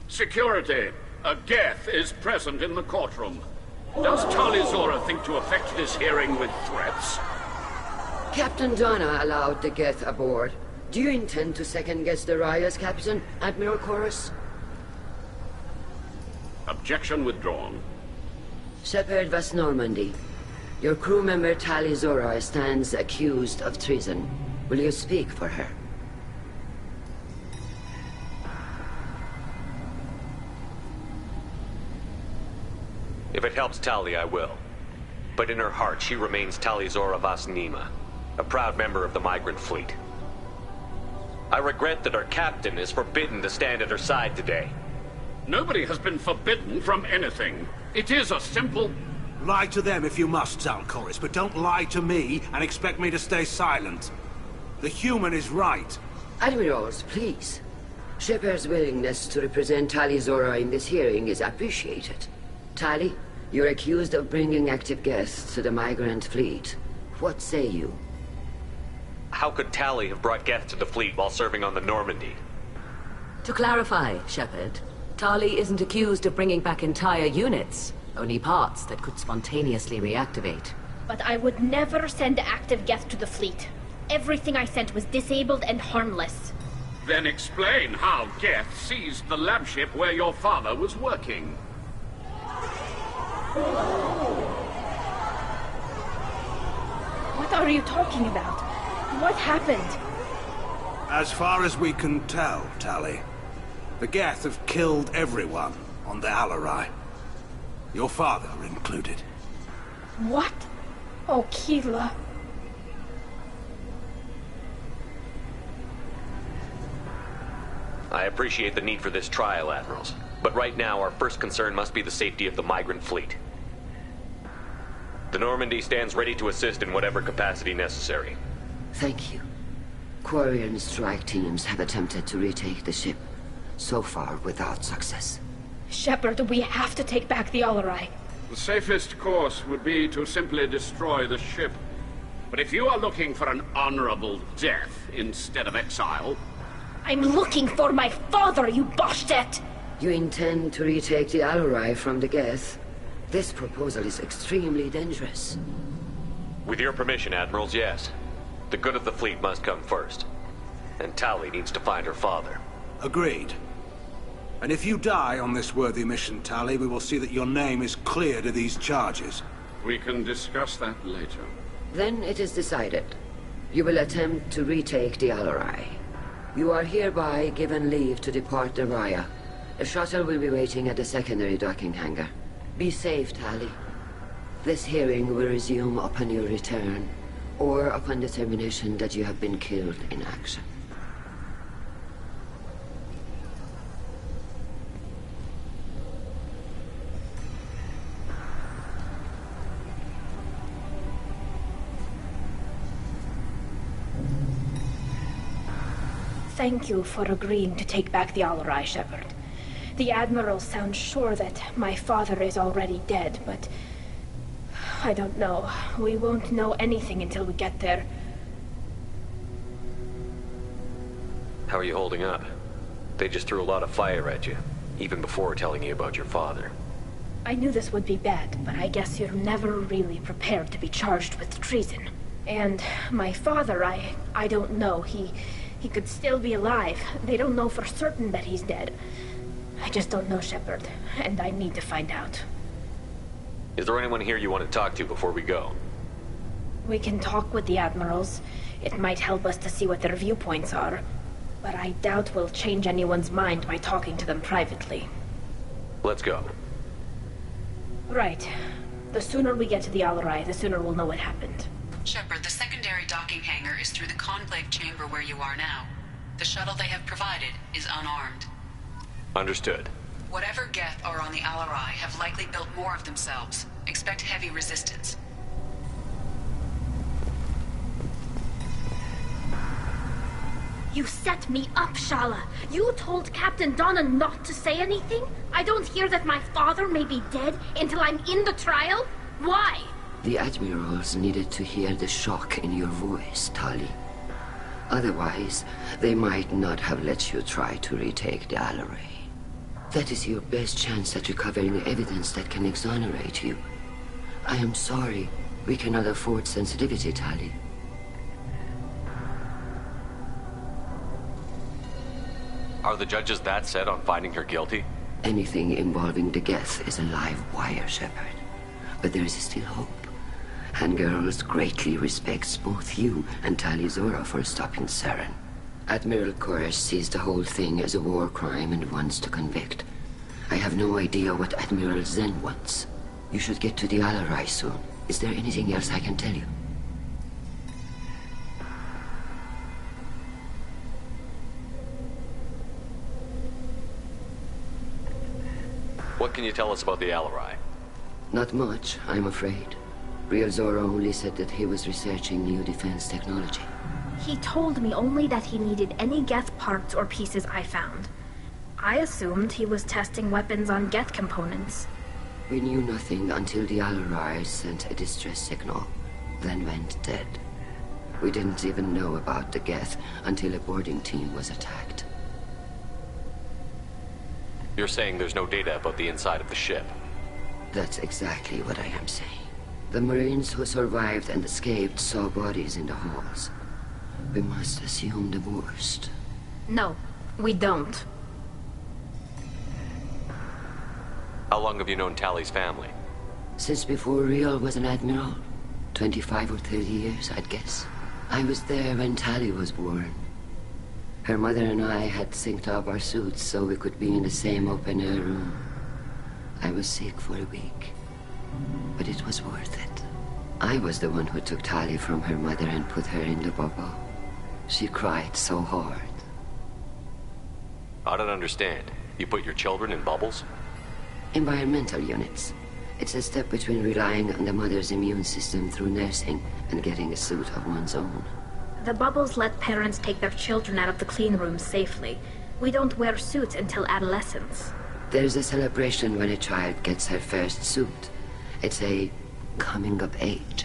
Security. A Geth is present in the courtroom. Does Tali Zora think to effect this hearing with threats? Captain Donna allowed the Geth aboard. Do you intend to second-guess the Raya's captain, Admiral Chorus? Objection withdrawn. Shepard Vas Normandy, your crew member Tali Zora stands accused of treason. Will you speak for her? If it helps Tali, I will. But in her heart, she remains Tali Zora Vas Nima, a proud member of the Migrant Fleet. I regret that our captain is forbidden to stand at her side today. Nobody has been forbidden from anything. It is a simple... Lie to them if you must, Zalcoris, but don't lie to me and expect me to stay silent. The human is right. Admirals, please. Shepard's willingness to represent Tali Zora in this hearing is appreciated. Tali, you're accused of bringing active guests to the Migrant Fleet. What say you? How could Tali have brought Geth to the fleet while serving on the Normandy? To clarify, Shepard, Tali isn't accused of bringing back entire units, only parts that could spontaneously reactivate. But I would never send active Geth to the fleet. Everything I sent was disabled and harmless. Then explain how Geth seized the lab ship where your father was working. What are you talking about? What happened? As far as we can tell, Tali, the Geth have killed everyone on the Alarai. Your father included. What? Oh, Keela. I appreciate the need for this trial, Admirals. But right now, our first concern must be the safety of the Migrant Fleet. The Normandy stands ready to assist in whatever capacity necessary. Thank you. Quarian strike teams have attempted to retake the ship, so far without success. Shepard, we have to take back the Alarai. The safest course would be to simply destroy the ship. But if you are looking for an honorable death instead of exile... I'm looking for my father, you Boshtet! You intend to retake the Alarai from the Geth? This proposal is extremely dangerous. With your permission, Admirals, yes. The good of the fleet must come first. And Tali needs to find her father. Agreed. And if you die on this worthy mission, Tali, we will see that your name is cleared of these charges. We can discuss that later. Then it is decided. You will attempt to retake the Alarai. You are hereby given leave to depart the Raya. A shuttle will be waiting at the secondary docking hangar. Be safe, Tali. This hearing will resume upon your return, or upon determination that you have been killed in action. Thank you for agreeing to take back the Alarai, Shepard. The Admiral sounds sure that my father is already dead, but... I don't know. We won't know anything until we get there. How are you holding up? They just threw a lot of fire at you, even before telling you about your father. I knew this would be bad, but I guess you're never really prepared to be charged with treason. And my father, I don't know. He could still be alive. They don't know for certain that he's dead. I just don't know, Shepard, and I need to find out. Is there anyone here you want to talk to before we go? We can talk with the Admirals. It might help us to see what their viewpoints are. But I doubt we'll change anyone's mind by talking to them privately. Let's go. Right. The sooner we get to the Alarai, the sooner we'll know what happened. Shepard, the secondary docking hangar is through the conclave chamber where you are now. The shuttle they have provided is unarmed. Understood. Whatever Geth are on the Alarai have likely built more of themselves. Expect heavy resistance. You set me up, Shala. You told Captain Donna not to say anything? I don't hear that my father may be dead until I'm in the trial? Why? The Admirals needed to hear the shock in your voice, Tali. Otherwise, they might not have let you try to retake the Alarai. That is your best chance at recovering evidence that can exonerate you. I am sorry. We cannot afford sensitivity, Tali. Are the judges that set on finding her guilty? Anything involving the Geth is a live wire, Shepard. But there is still hope. And Girls greatly respects both you and Tali Zora for stopping Saren. Admiral Koresh sees the whole thing as a war crime and wants to convict. I have no idea what Admiral Zen wants. You should get to the Alarai soon. Is there anything else I can tell you? What can you tell us about the Alarai? Not much, I'm afraid. Real Zora only said that he was researching new defense technology. He told me only that he needed any Geth parts or pieces I found. I assumed he was testing weapons on Geth components. We knew nothing until the Alarai sent a distress signal, then went dead. We didn't even know about the Geth until a boarding team was attacked. You're saying there's no data about the inside of the ship? That's exactly what I am saying. The Marines who survived and escaped saw bodies in the halls. We must assume the worst. No, we don't. How long have you known Tali's family? Since before Real was an admiral. 25 or 30 years, I'd guess. I was there when Tali was born. Her mother and I had synced up our suits so we could be in the same open-air room. I was sick for a week, but it was worth it. I was the one who took Tali from her mother and put her in the bubble. She cried so hard. I don't understand. You put your children in bubbles? Environmental units. It's a step between relying on the mother's immune system through nursing and getting a suit of one's own. The bubbles let parents take their children out of the clean rooms safely. We don't wear suits until adolescence. There's a celebration when a child gets her first suit. It's a coming of age.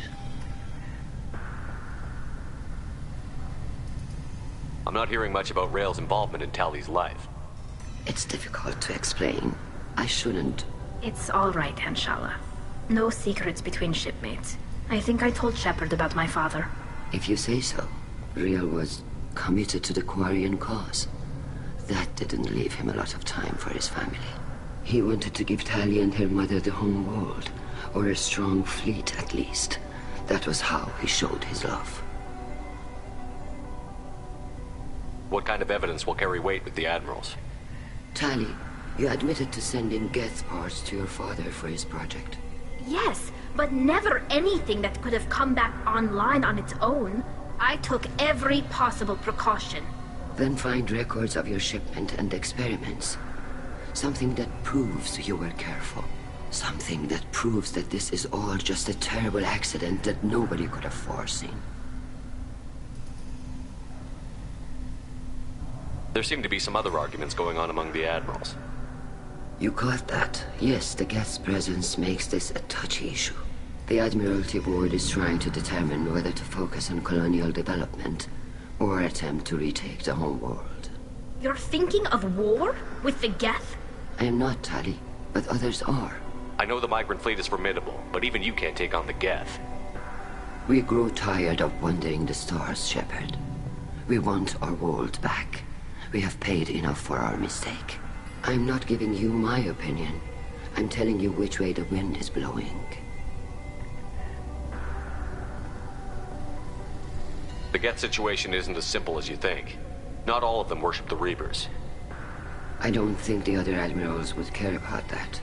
I'm not hearing much about Rail's involvement in Tali's life. It's difficult to explain. I shouldn't. It's all right, Anshala. No secrets between shipmates. I think I told Shepard about my father. If you say so. Real was committed to the Quarian cause. That didn't leave him a lot of time for his family. He wanted to give Tali and her mother the home world, or a strong fleet at least. That was how he showed his love. What kind of evidence will carry weight with the Admirals? Tali, you admitted to sending Geth parts to your father for his project. Yes, but never anything that could have come back online on its own. I took every possible precaution. Then find records of your shipment and experiments. Something that proves you were careful. Something that proves that this is all just a terrible accident that nobody could have foreseen. There seem to be some other arguments going on among the admirals. You caught that? Yes, the Geth's presence makes this a touchy issue. The Admiralty Board is trying to determine whether to focus on colonial development or attempt to retake the homeworld. You're thinking of war? With the Geth? I am not, Tali, but others are. I know the migrant fleet is formidable, but even you can't take on the Geth. We grow tired of wandering the stars, Shepard. We want our world back. We have paid enough for our mistake. I'm not giving you my opinion. I'm telling you which way the wind is blowing. The Geth situation isn't as simple as you think. Not all of them worship the Reapers. I don't think the other admirals would care about that.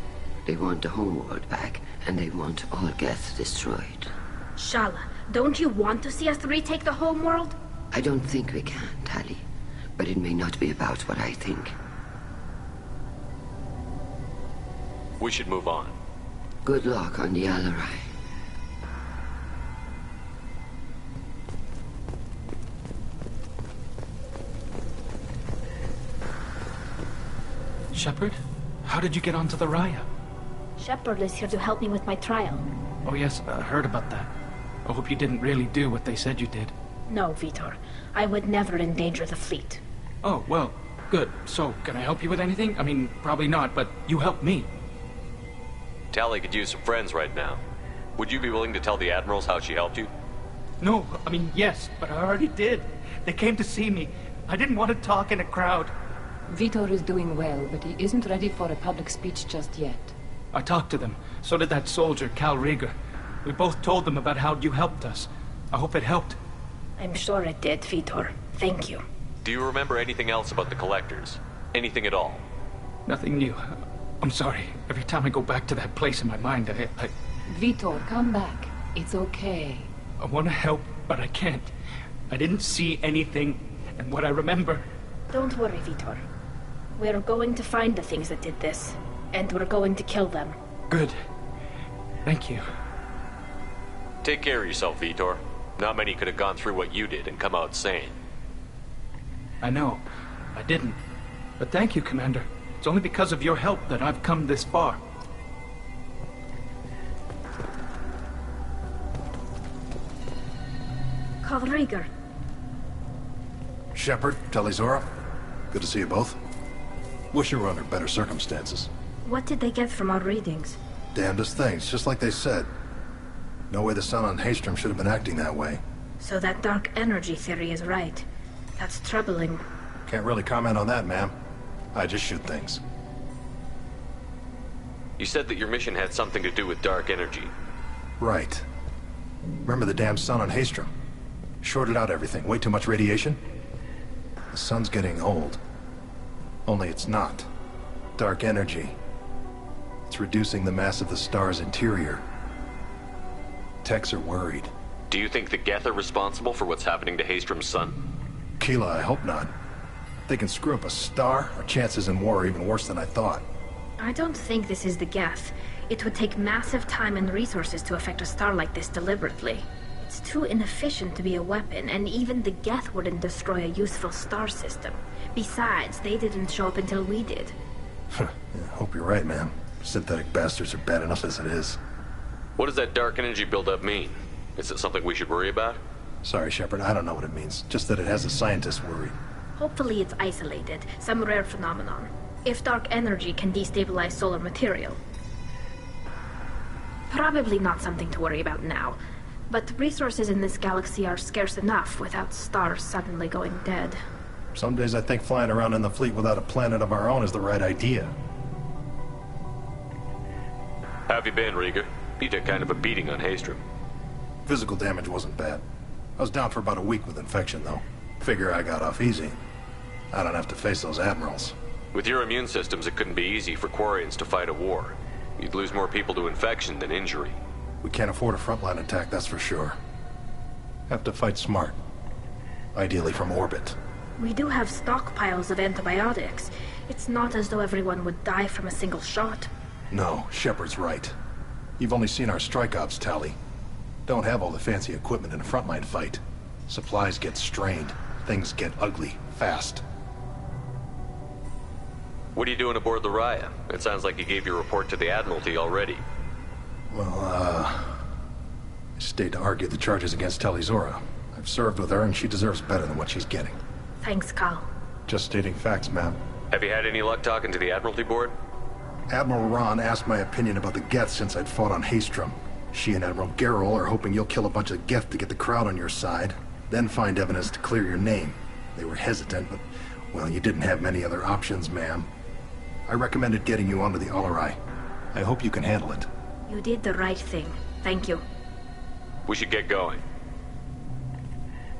They want the homeworld back, and they want all Geth destroyed. Shala, don't you want to see us retake the homeworld? I don't think we can, Tali. But it may not be about what I think. We should move on. Good luck on the Alarai. Shepard? How did you get onto the Raya? Shepard is here to help me with my trial. Oh yes, I heard about that. I hope you didn't really do what they said you did. No, Vitor. I would never endanger the fleet. Oh, well, good. So, can I help you with anything? I mean, probably not, but you helped me. Tali could use some friends right now. Would you be willing to tell the admirals how she helped you? No, I mean, yes, but I already did. They came to see me. I didn't want to talk in a crowd. Vitor is doing well, but he isn't ready for a public speech just yet. I talked to them. So did that soldier, Cal Rieger. We both told them about how you helped us. I hope it helped. I'm sure it did, Vitor. Thank you. Do you remember anything else about the Collectors? Anything at all? Nothing new. I'm sorry. Every time I go back to that place in my mind, I... Vitor, come back. It's okay. I want to help, but I can't. I didn't see anything, and what I remember... Don't worry, Vitor. We're going to find the things that did this, and we're going to kill them. Good. Thank you. Take care of yourself, Vitor. Not many could have gone through what you did and come out sane. I know. I didn't. But thank you, Commander. It's only because of your help that I've come this far. Cal Rieger. Shepard, Talizora. Good to see you both. Wish you were under better circumstances. What did they get from our readings? Damnedest things, just like they said. No way the sun on Haystrom should have been acting that way. So that dark energy theory is right. That's troubling. Can't really comment on that, ma'am. I just shoot things. You said that your mission had something to do with dark energy. Right. Remember the damn sun on Haystrom? Shorted out everything. Way too much radiation? The sun's getting old. Only it's not. Dark energy. It's reducing the mass of the star's interior. Techs are worried. Do you think the Geth are responsible for what's happening to Haystrom's sun? Keela, I hope not. If they can screw up a star, our chances in war are even worse than I thought. I don't think this is the Geth. It would take massive time and resources to affect a star like this deliberately. It's too inefficient to be a weapon, and even the Geth wouldn't destroy a useful star system. Besides, they didn't show up until we did. Yeah, hope you're right, ma'am. Synthetic bastards are bad enough as it is. What does that dark energy buildup mean? Is it something we should worry about? Sorry, Shepard, I don't know what it means. Just that it has the scientists worried. Hopefully it's isolated, some rare phenomenon. If dark energy can destabilize solar material. Probably not something to worry about now. But resources in this galaxy are scarce enough without stars suddenly going dead. Some days I think flying around in the fleet without a planet of our own is the right idea. How have you been, Rieger? You took kind of a beating on Haystrom. Physical damage wasn't bad. I was down for about a week with infection, though. Figure I got off easy. I don't have to face those admirals. With your immune systems, it couldn't be easy for Quarians to fight a war. You'd lose more people to infection than injury. We can't afford a frontline attack, that's for sure. Have to fight smart. Ideally from orbit. We do have stockpiles of antibiotics. It's not as though everyone would die from a single shot. No, Shepard's right. You've only seen our strike ops, Tali. Don't have all the fancy equipment in a frontline fight. Supplies get strained. Things get ugly, fast. What are you doing aboard the Raya? It sounds like you gave your report to the Admiralty already. Well, I stayed to argue the charges against Tali'Zorah. I've served with her, and she deserves better than what she's getting. Thanks, Cal. Just stating facts, ma'am. Have you had any luck talking to the Admiralty board? Admiral Ron asked my opinion about the Geth since I'd fought on Haestrom. She and Admiral Gerrel are hoping you'll kill a bunch of Geth to get the crowd on your side, then find evidence to clear your name. They were hesitant, but, well, you didn't have many other options, ma'am. I recommended getting you onto the Alarai. I hope you can handle it. You did the right thing. Thank you. We should get going.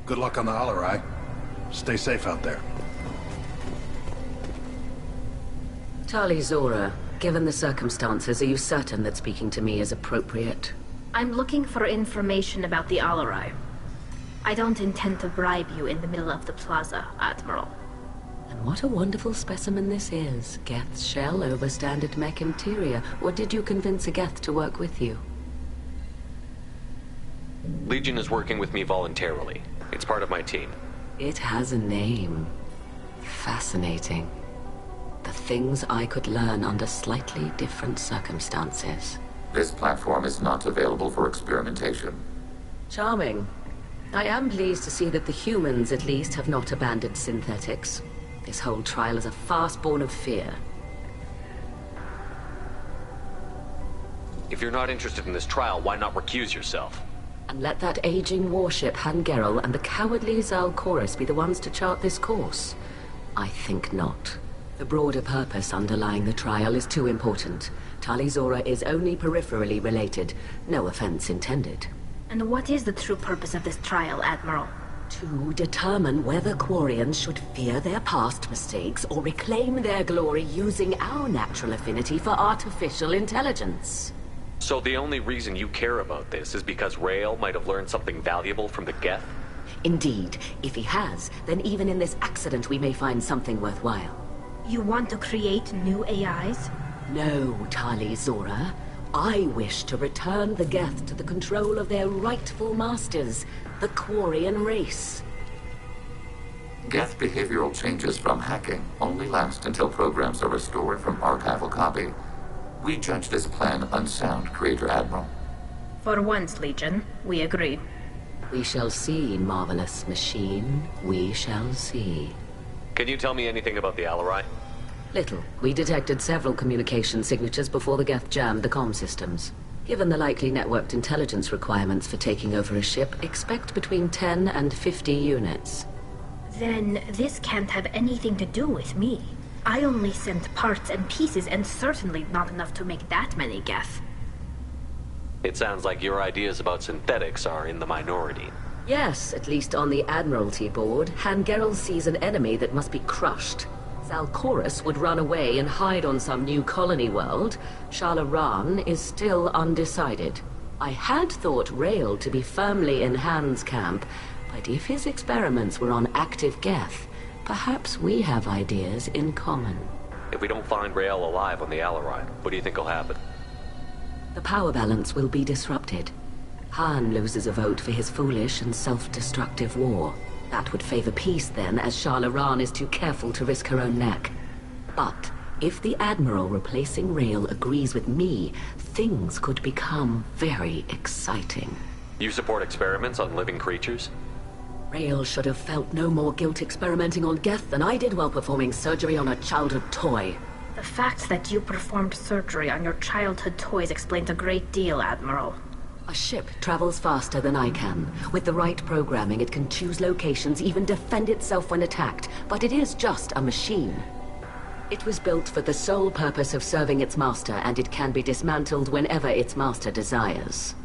Good luck on the Alarai. Stay safe out there. Tali'Zorah, given the circumstances, are you certain that speaking to me is appropriate? I'm looking for information about the Alarai. I don't intend to bribe you in the middle of the plaza, Admiral. And what a wonderful specimen this is. Geth's shell over standard mech interior. Or did you convince a Geth to work with you? Legion is working with me voluntarily. It's part of my team. It has a name. Fascinating. The things I could learn under slightly different circumstances. This platform is not available for experimentation. Charming. I am pleased to see that the humans, at least, have not abandoned synthetics. This whole trial is a farce born of fear. If you're not interested in this trial, why not recuse yourself? And let that aging warship, Han Gerrel, and the cowardly Zal Koris be the ones to chart this course? I think not. The broader purpose underlying the trial is too important. Tali'Zorah is only peripherally related. No offense intended. And what is the true purpose of this trial, Admiral? To determine whether Quarians should fear their past mistakes or reclaim their glory using our natural affinity for artificial intelligence. So the only reason you care about this is because Rael might have learned something valuable from the Geth? Indeed. If he has, then even in this accident we may find something worthwhile. You want to create new AIs? No, Tali'Zorah. I wish to return the Geth to the control of their rightful masters, the Quarian race. Geth behavioral changes from hacking only last until programs are restored from archival copy. We judge this plan unsound, Creator Admiral. For once, Legion, we agree. We shall see, marvelous machine. We shall see. Can you tell me anything about the Alarai? Little. We detected several communication signatures before the Geth jammed the comm systems. Given the likely networked intelligence requirements for taking over a ship, expect between 10 and 50 units. Then this can't have anything to do with me. I only sent parts and pieces, and certainly not enough to make that many Geth. It sounds like your ideas about synthetics are in the minority. Yes, at least on the Admiralty board, Han Gerrel sees an enemy that must be crushed. Zal Koris would run away and hide on some new colony world. Shala Ran is still undecided. I had thought Rael to be firmly in Han's camp, but if his experiments were on active Geth, perhaps we have ideas in common. If we don't find Rael alive on the Alarai, what do you think will happen? The power balance will be disrupted. Han loses a vote for his foolish and self-destructive war. That would favor peace then, as Shala Ran is too careful to risk her own neck. But if the Admiral replacing Rael agrees with me, things could become very exciting. You support experiments on living creatures? Rael should have felt no more guilt experimenting on Geth than I did while performing surgery on a childhood toy. The fact that you performed surgery on your childhood toys explains a great deal, Admiral. A ship travels faster than I can. With the right programming, it can choose locations, even defend itself when attacked. But it is just a machine. It was built for the sole purpose of serving its master, and it can be dismantled whenever its master desires.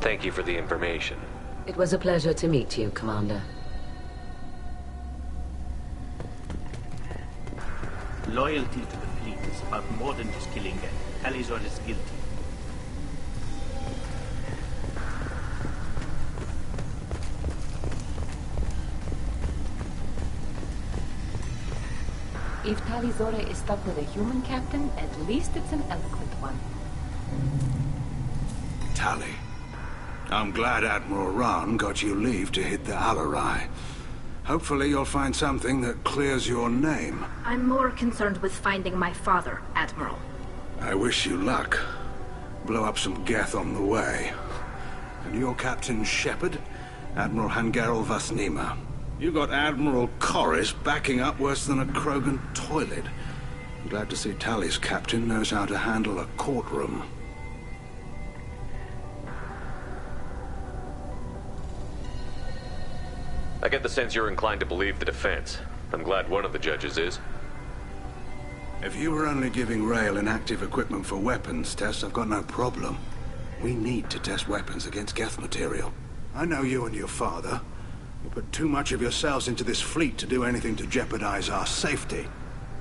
Thank you for the information. It was a pleasure to meet you, Commander. Loyalty to the fleet is about more than just killing them. Tali'Zorah is guilty. If Tali'Zorah is stuck with a human captain, at least it's an eloquent one. Tali, I'm glad Admiral Rahn got you leave to hit the Alarai. Hopefully you'll find something that clears your name. I'm more concerned with finding my father, Admiral. I wish you luck. Blow up some Geth on the way. And your Captain Shepard, Admiral Hangarel Vasnima. You got Admiral Corris backing up worse than a Krogan toilet. I'm glad to see Tali's captain knows how to handle a courtroom. I get the sense you're inclined to believe the defense. I'm glad one of the judges is. If you were only giving Rail inactive equipment for weapons tests, I've got no problem. We need to test weapons against Geth material. I know you and your father. You put too much of yourselves into this fleet to do anything to jeopardize our safety.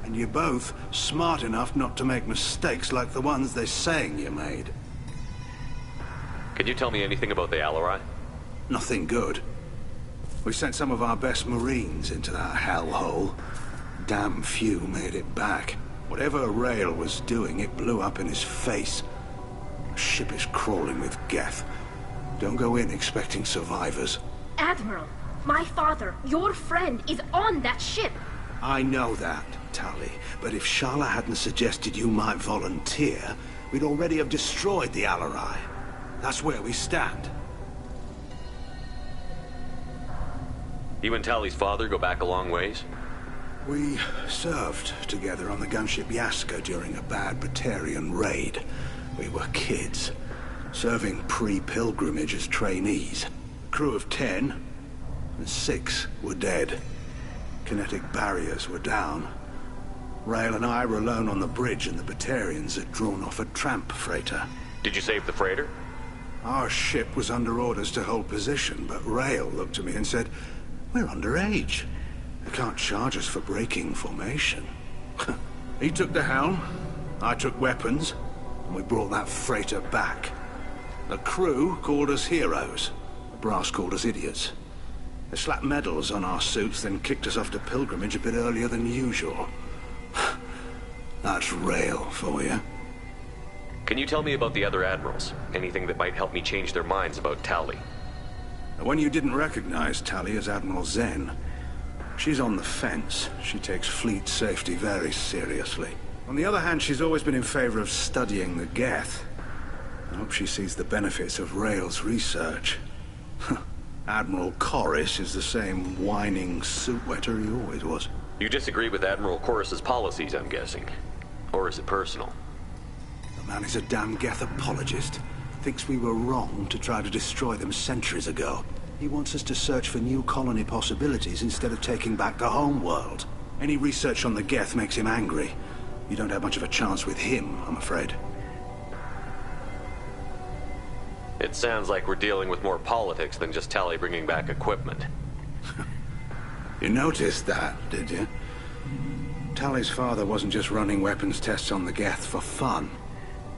And you're both smart enough not to make mistakes like the ones they're saying you made. Can you tell me anything about the Alarai? Nothing good. We sent some of our best Marines into that hellhole. Damn few made it back. Whatever Rail was doing, it blew up in his face. The ship is crawling with Geth. Don't go in expecting survivors. Admiral, my father, your friend, is on that ship. I know that, Tali. But if Shala hadn't suggested you might volunteer, we'd already have destroyed the Alarai. That's where we stand. You and Tali's father go back a long ways? We served together on the gunship Yaska during a bad Batarian raid. We were kids, serving pre-pilgrimage as trainees. Crew of 10, and 6 were dead. Kinetic barriers were down. Rail and I were alone on the bridge, and the Batarians had drawn off a tramp freighter. Did you save the freighter? Our ship was under orders to hold position, but Rail looked at me and said, "We're underage. They can't charge us for breaking formation." He took the helm, I took weapons, and we brought that freighter back. The crew called us heroes. The brass called us idiots. They slapped medals on our suits, then kicked us off to pilgrimage a bit earlier than usual. That's Rail for you. Can you tell me about the other admirals? Anything that might help me change their minds about Tali? When you didn't recognize Tali as Admiral Zen, she's on the fence. She takes fleet safety very seriously. On the other hand, she's always been in favor of studying the Geth. I hope she sees the benefits of Rail's research. Admiral Corris is the same whining suit-wetter he always was. You disagree with Admiral Corris's policies, I'm guessing. Or is it personal? The man is a damn Geth apologist. Thinks we were wrong to try to destroy them centuries ago. He wants us to search for new colony possibilities instead of taking back the home world. Any research on the Geth makes him angry. You don't have much of a chance with him, I'm afraid. It sounds like we're dealing with more politics than just Tali bringing back equipment. You noticed that, did you? Tali's father wasn't just running weapons tests on the Geth for fun.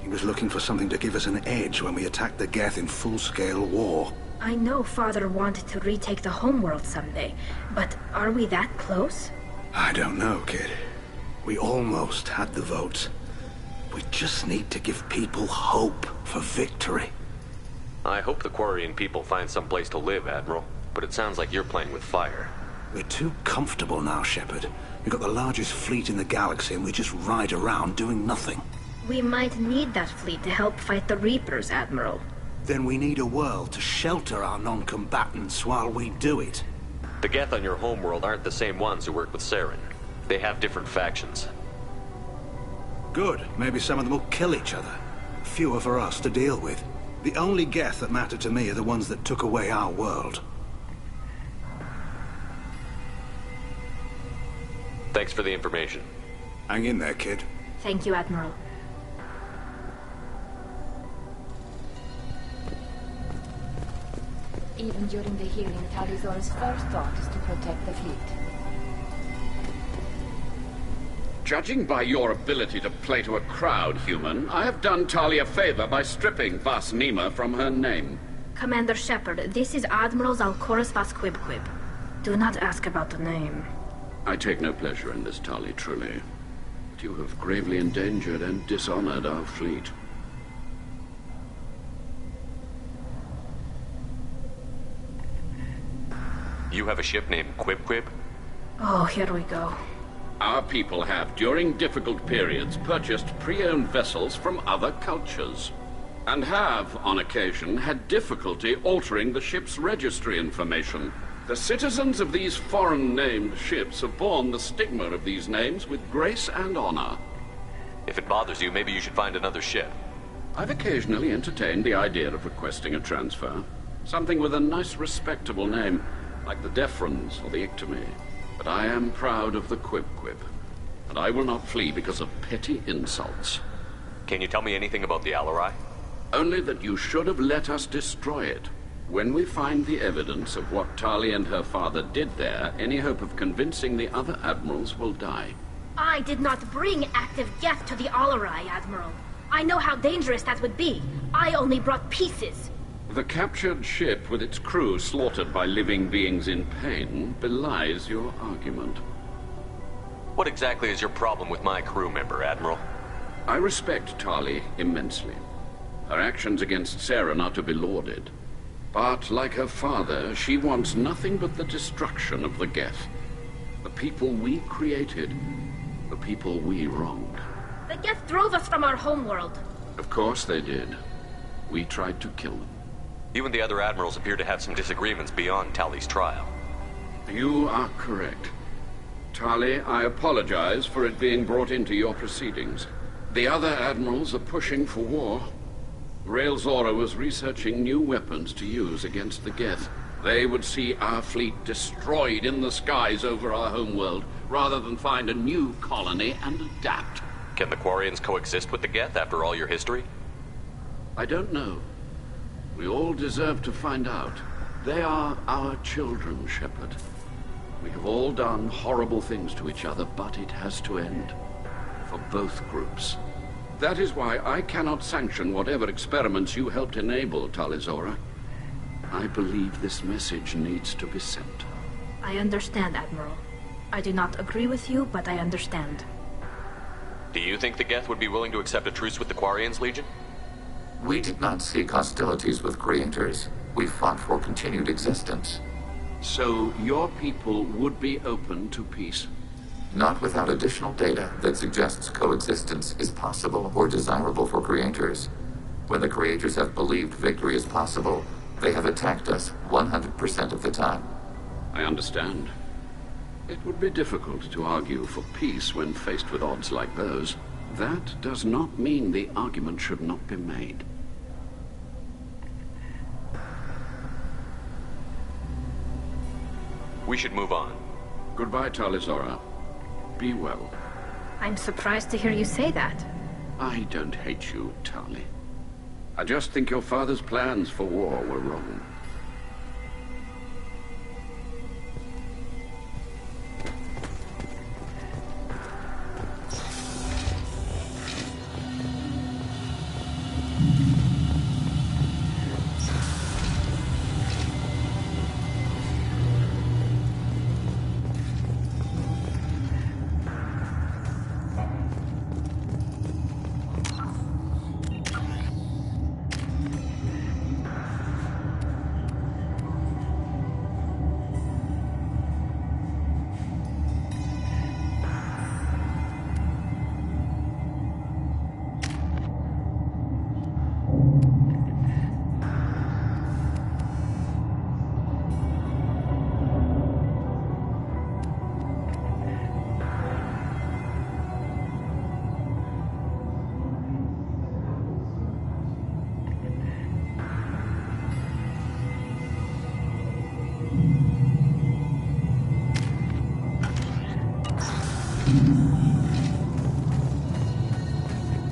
He was looking for something to give us an edge when we attacked the Geth in full-scale war. I know Father wanted to retake the homeworld someday, but are we that close? I don't know, kid. We almost had the votes. We just need to give people hope for victory. I hope the Quarian people find some place to live, Admiral. But it sounds like you're playing with fire. We're too comfortable now, Shepard. We've got the largest fleet in the galaxy and we just ride around doing nothing. We might need that fleet to help fight the Reapers, Admiral. Then we need a world to shelter our non-combatants while we do it. The Geth on your homeworld aren't the same ones who work with Saren. They have different factions. Good. Maybe some of them will kill each other. Fewer for us to deal with. The only Geth that matter to me are the ones that took away our world. Thanks for the information. Hang in there, kid. Thank you, Admiral. Even during the hearing, Tali'Zorah's first thought is to protect the fleet. Judging by your ability to play to a crowd, human, I have done Tali a favor by stripping Vasnima from her name. Commander Shepard, this is Admiral Zalkoris Vasquibquib. Do not ask about the name. I take no pleasure in this, Tali, truly. But you have gravely endangered and dishonored our fleet. You have a ship named Quib-Quib? Oh, here we go. Our people have, during difficult periods, purchased pre-owned vessels from other cultures, and have, on occasion, had difficulty altering the ship's registry information. The citizens of these foreign-named ships have borne the stigma of these names with grace and honor. If it bothers you, maybe you should find another ship. I've occasionally entertained the idea of requesting a transfer. Something with a nice, respectable name, like the Defrons or the Ictomy. But I am proud of the Quib-Quib, and I will not flee because of petty insults. Can you tell me anything about the Alarai? Only that you should have let us destroy it. When we find the evidence of what Tali and her father did there, any hope of convincing the other admirals will die. I did not bring active Geth to the Alarai, Admiral. I know how dangerous that would be. I only brought pieces. The captured ship with its crew slaughtered by living beings in pain belies your argument. What exactly is your problem with my crew member, Admiral? I respect Tali immensely. Her actions against Saren are to be lauded. But, like her father, she wants nothing but the destruction of the Geth. The people we created, the people we wronged. The Geth drove us from our homeworld. Of course they did. We tried to kill them. You and the other admirals appear to have some disagreements beyond Tali's trial. You are correct. Tali, I apologize for it being brought into your proceedings. The other admirals are pushing for war. Rael Zora was researching new weapons to use against the Geth. They would see our fleet destroyed in the skies over our homeworld, rather than find a new colony and adapt. Can the Quarians coexist with the Geth after all your history? I don't know. We all deserve to find out. They are our children, Shepard. We have all done horrible things to each other, but it has to end. For both groups. That is why I cannot sanction whatever experiments you helped enable, Tali Zora. I believe this message needs to be sent. I understand, Admiral. I do not agree with you, but I understand. Do you think the Geth would be willing to accept a truce with the Quarians, Legion? We did not seek hostilities with creators. We fought for continued existence. So your people would be open to peace? Not without additional data that suggests coexistence is possible or desirable for creators. When the creators have believed victory is possible, they have attacked us 100% of the time. I understand. It would be difficult to argue for peace when faced with odds like those. That does not mean the argument should not be made. We should move on. Goodbye, Tali Zora. Be well. I'm surprised to hear you say that. I don't hate you, Tali. I just think your father's plans for war were wrong.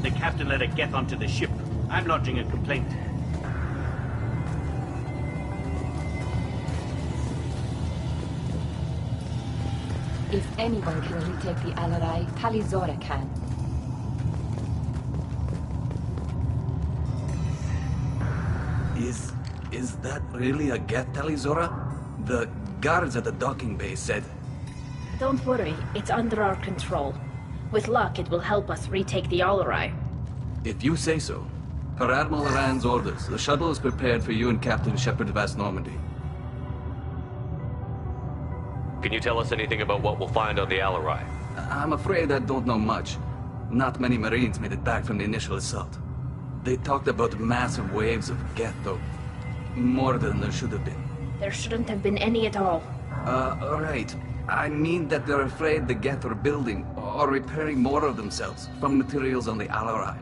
The captain let a Geth onto the ship. I'm lodging a complaint. If anyone can retake the Alarai, Tali Zora can. Is that really a Geth, Tali Zora? The guards at the docking bay said... Don't worry, it's under our control. With luck, it will help us retake the Alarai. If you say so. Per Admiral Aran's orders, the shuttle is prepared for you and Captain Shepard Vast Normandy. Can you tell us anything about what we'll find on the Alarai? I'm afraid I don't know much. Not many Marines made it back from the initial assault. They talked about massive waves of Geth, though. More than there should have been. There shouldn't have been any at all. Right. I mean that they're afraid the Geth are building or repairing more of themselves from materials on the Alarai.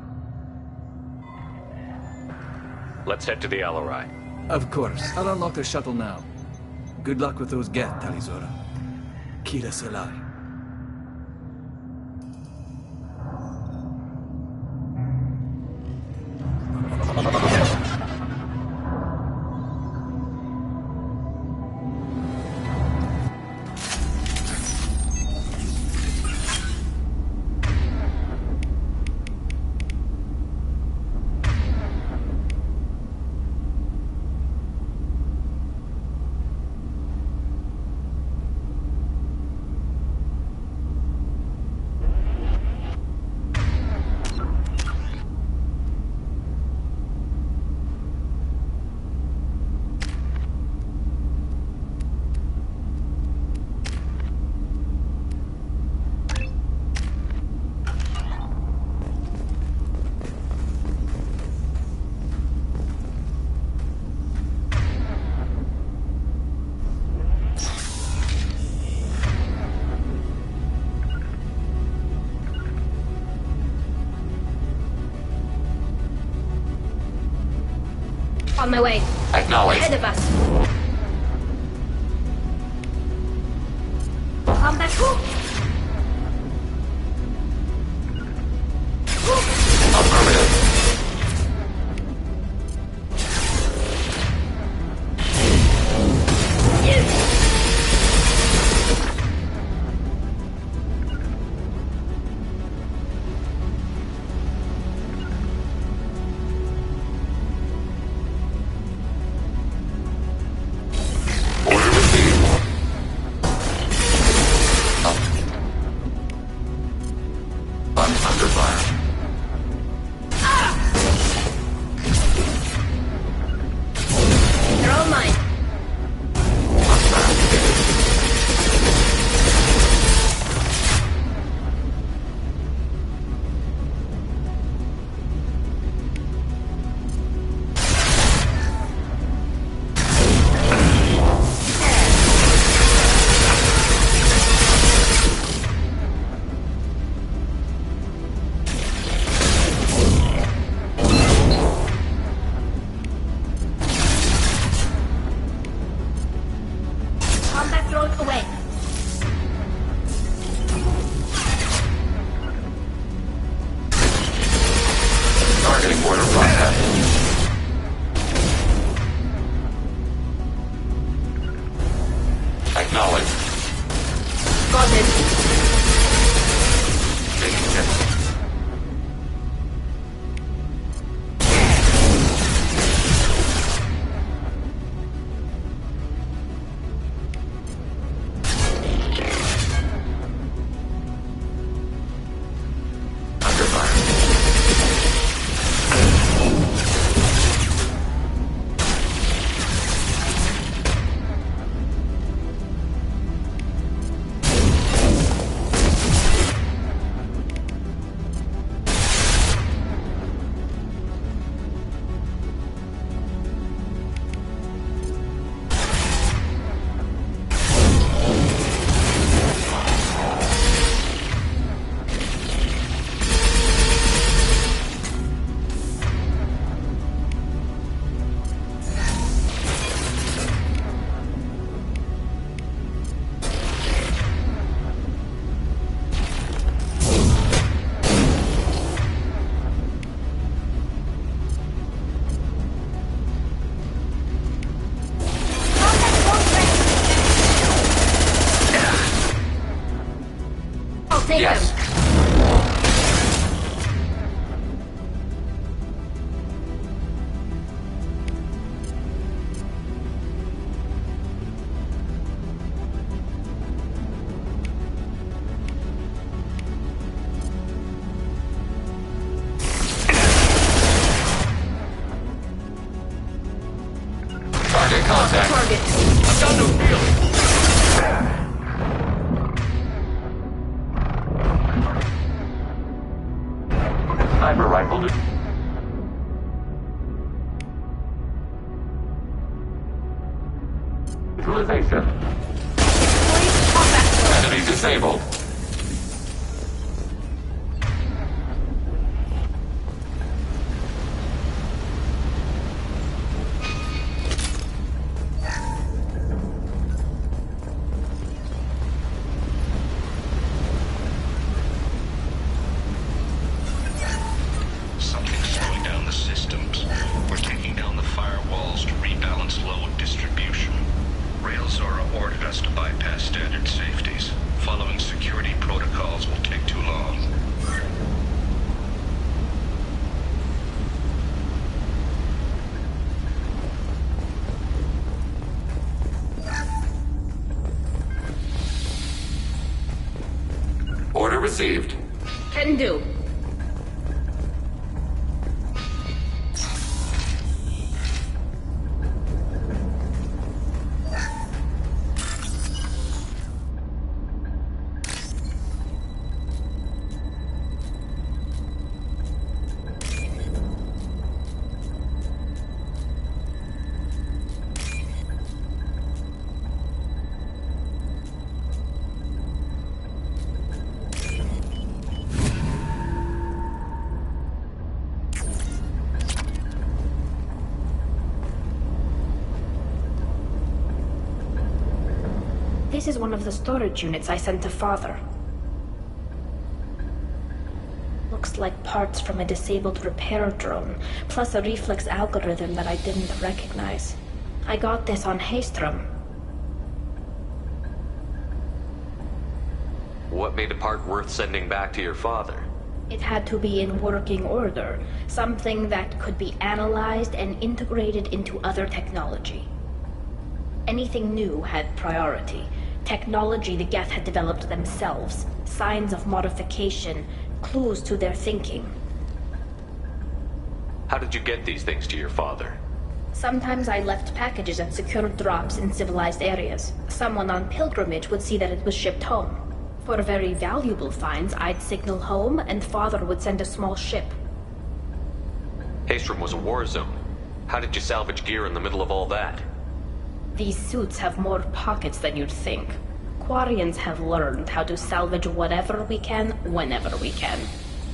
Let's head to the Alarai. Of course. I'll unlock the shuttle now. Good luck with those Geth, Talizora. Kira Salai. On my way. Acknowledge. Ahead of us. Combat hook. Affirmative. Yes. Target contact. Target. I've got no feeling. Enemy disabled. Something's slowing down the systems. We're taking down the firewalls to rebalance load distribution. Rail Zora ordered us to bypass standard safeties. Following security protocols will take too long. Order received. Can do. This is one of the storage units I sent to Father. Looks like parts from a disabled repair drone, plus a reflex algorithm that I didn't recognize. I got this on Haystrom. What made a part worth sending back to your father? It had to be in working order, something that could be analyzed and integrated into other technology. Anything new had priority. Technology the Geth had developed themselves, signs of modification, clues to their thinking. How did you get these things to your father? Sometimes I left packages at secure drops in civilized areas. Someone on pilgrimage would see that it was shipped home. For very valuable finds, I'd signal home, and Father would send a small ship. Haystrom was a war zone. How did you salvage gear in the middle of all that? These suits have more pockets than you'd think. Quarians have learned how to salvage whatever we can, whenever we can.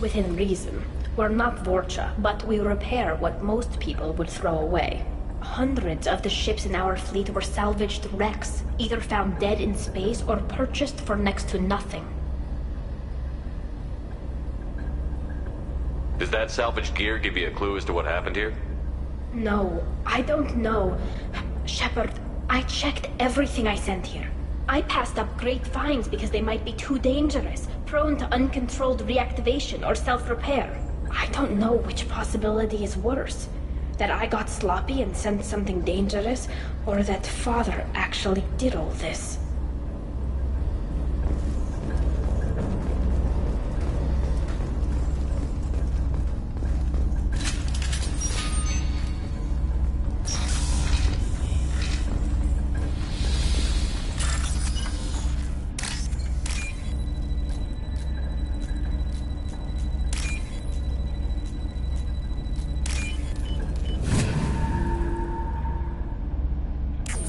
Within reason. We're not Vorcha, but we repair what most people would throw away. Hundreds of the ships in our fleet were salvaged wrecks, either found dead in space or purchased for next to nothing. Does that salvaged gear give you a clue as to what happened here? No, I don't know. Shepard, I checked everything I sent here. I passed up great finds because they might be too dangerous, prone to uncontrolled reactivation or self-repair. I don't know which possibility is worse. That I got sloppy and sent something dangerous, or that Father actually did all this.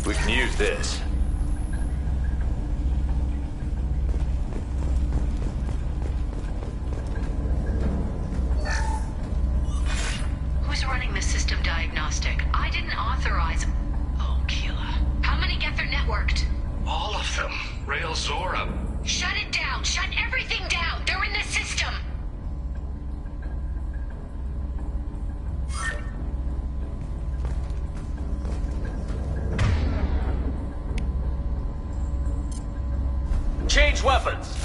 We can use this. Who's running the system diagnostic? I didn't authorize... Oh, Keela. How many get their networked? All of them. Rail Zora. Shut it down! Shut everything down! They're in the system! Change weapons!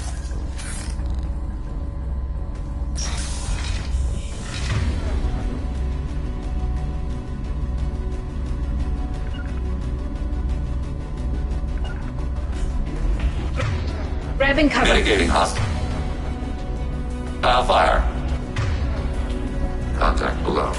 Grabbing cover. Mitigating hostile. Fire. Contact below.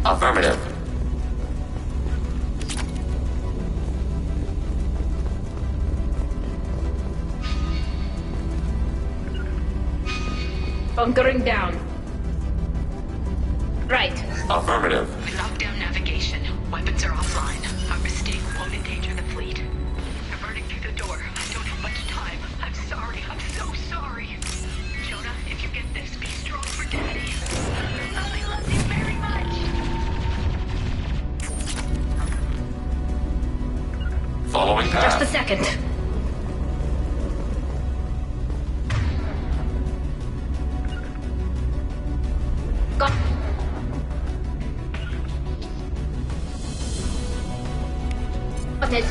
Affirmative. Bunkering down. Right. Affirmative. We locked down navigation. Weapons are offline. Our mistake won't endanger the fleet. They're burning through the door. I don't have much time. I'm sorry. I'm so sorry. Jonah, if you get this, be strong for Daddy. I love you very much. Following path. Just a second. Got it.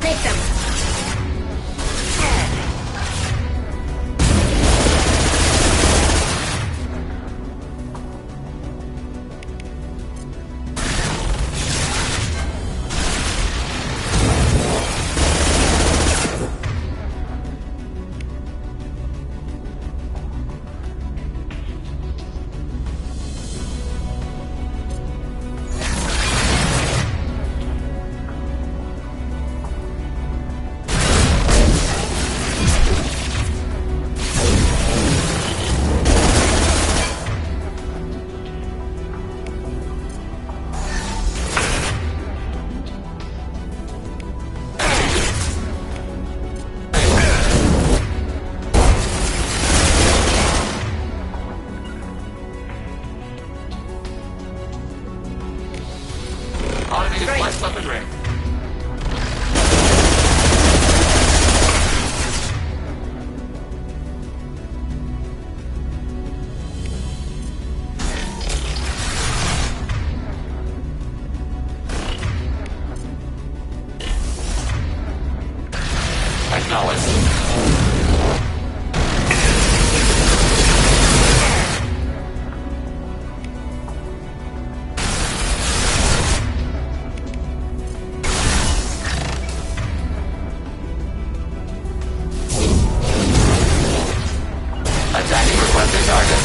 Take them. Automated flash weaponry. Acknowledged. Attacking requested target.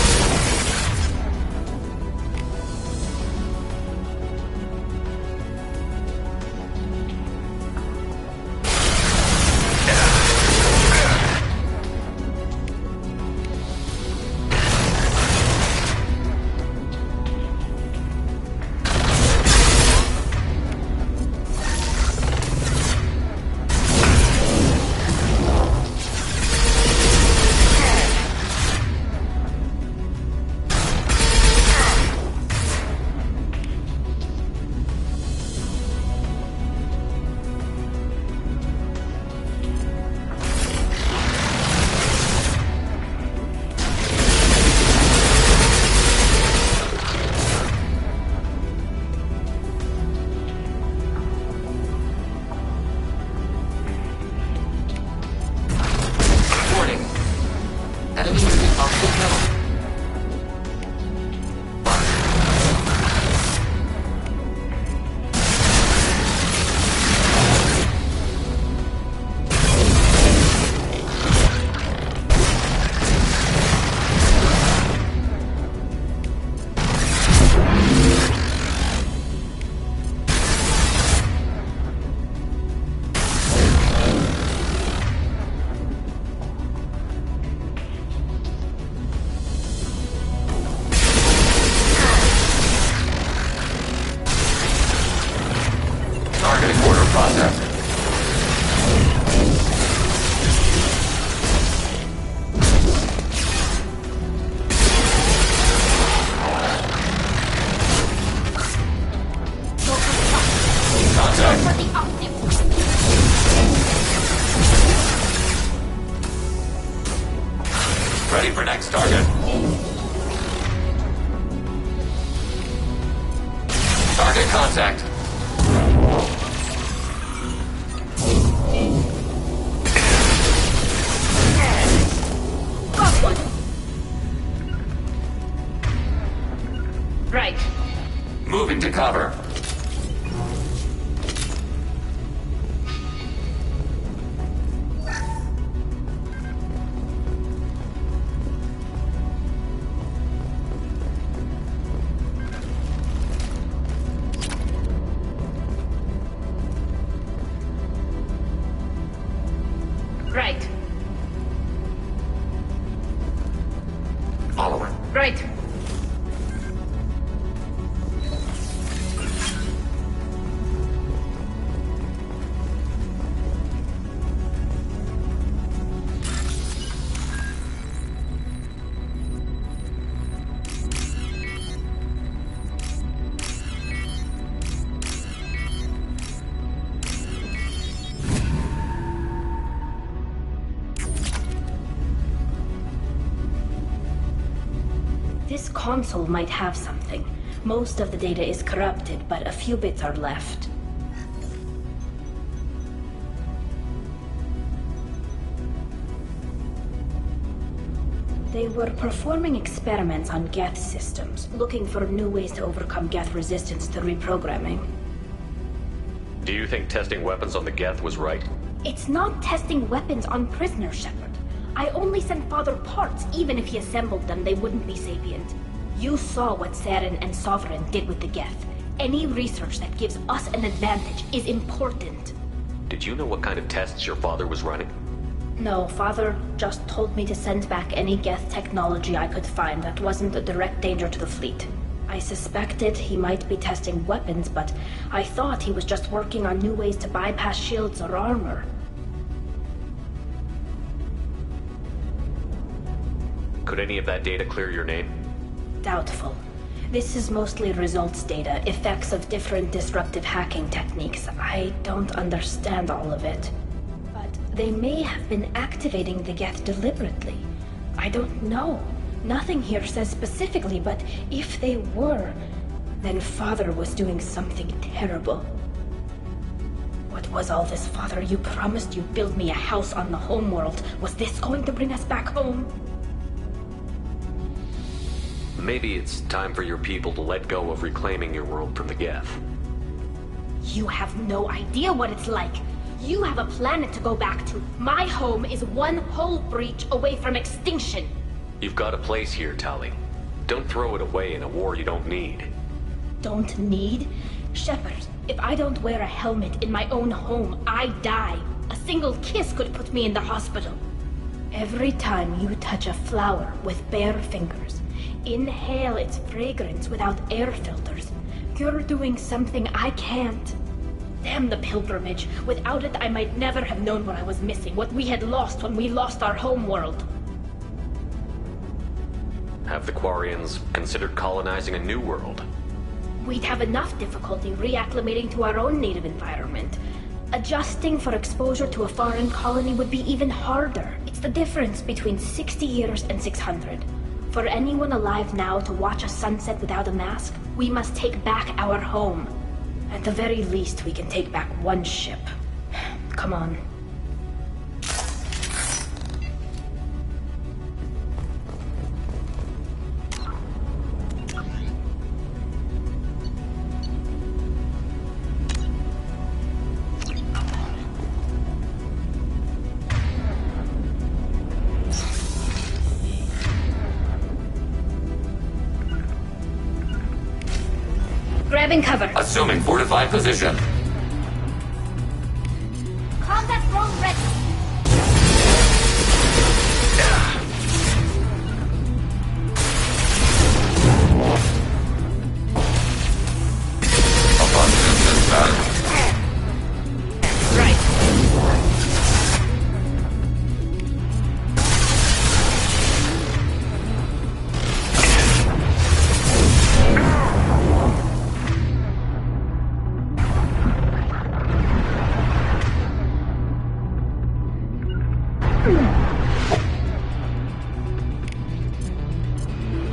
contact. Ready for next target. Target contact. Got one. Right. Moving to cover. Right. Following. Right. This console might have something. Most of the data is corrupted, but a few bits are left. They were performing experiments on Geth systems, looking for new ways to overcome Geth resistance to reprogramming. Do you think testing weapons on the Geth was right? It's not testing weapons on prisoners, Shepard. I only sent Father parts. Even if he assembled them, they wouldn't be sapient. You saw what Saren and Sovereign did with the Geth. Any research that gives us an advantage is important. Did you know what kind of tests your father was running? No, Father just told me to send back any Geth technology I could find that wasn't a direct danger to the fleet. I suspected he might be testing weapons, but I thought he was just working on new ways to bypass shields or armor. Could any of that data clear your name? Doubtful. This is mostly results data, effects of different disruptive hacking techniques. I don't understand all of it. But they may have been activating the Geth deliberately. I don't know. Nothing here says specifically, but if they were, then Father was doing something terrible. What was all this, Father? You promised you'd build me a house on the homeworld. Was this going to bring us back home? Maybe it's time for your people to let go of reclaiming your world from the Geth. You have no idea what it's like. You have a planet to go back to. My home is one hull breach away from extinction. You've got a place here, Tali. Don't throw it away in a war you don't need. Don't need? Shepard, if I don't wear a helmet in my own home, I die. A single kiss could put me in the hospital. Every time you touch a flower with bare fingers, inhale its fragrance without air filters, you're doing something I can't. Damn the pilgrimage. Without it, I might never have known what I was missing, what we had lost when we lost our homeworld. Have the Quarians considered colonizing a new world? We'd have enough difficulty reacclimating to our own native environment. Adjusting for exposure to a foreign colony would be even harder. It's the difference between 60 years and 600. For anyone alive now to watch a sunset without a mask, we must take back our home. At the very least, we can take back one ship. Come on. Grabbing cover. Assuming fortified position. Combat drone ready.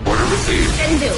Order received. Can do.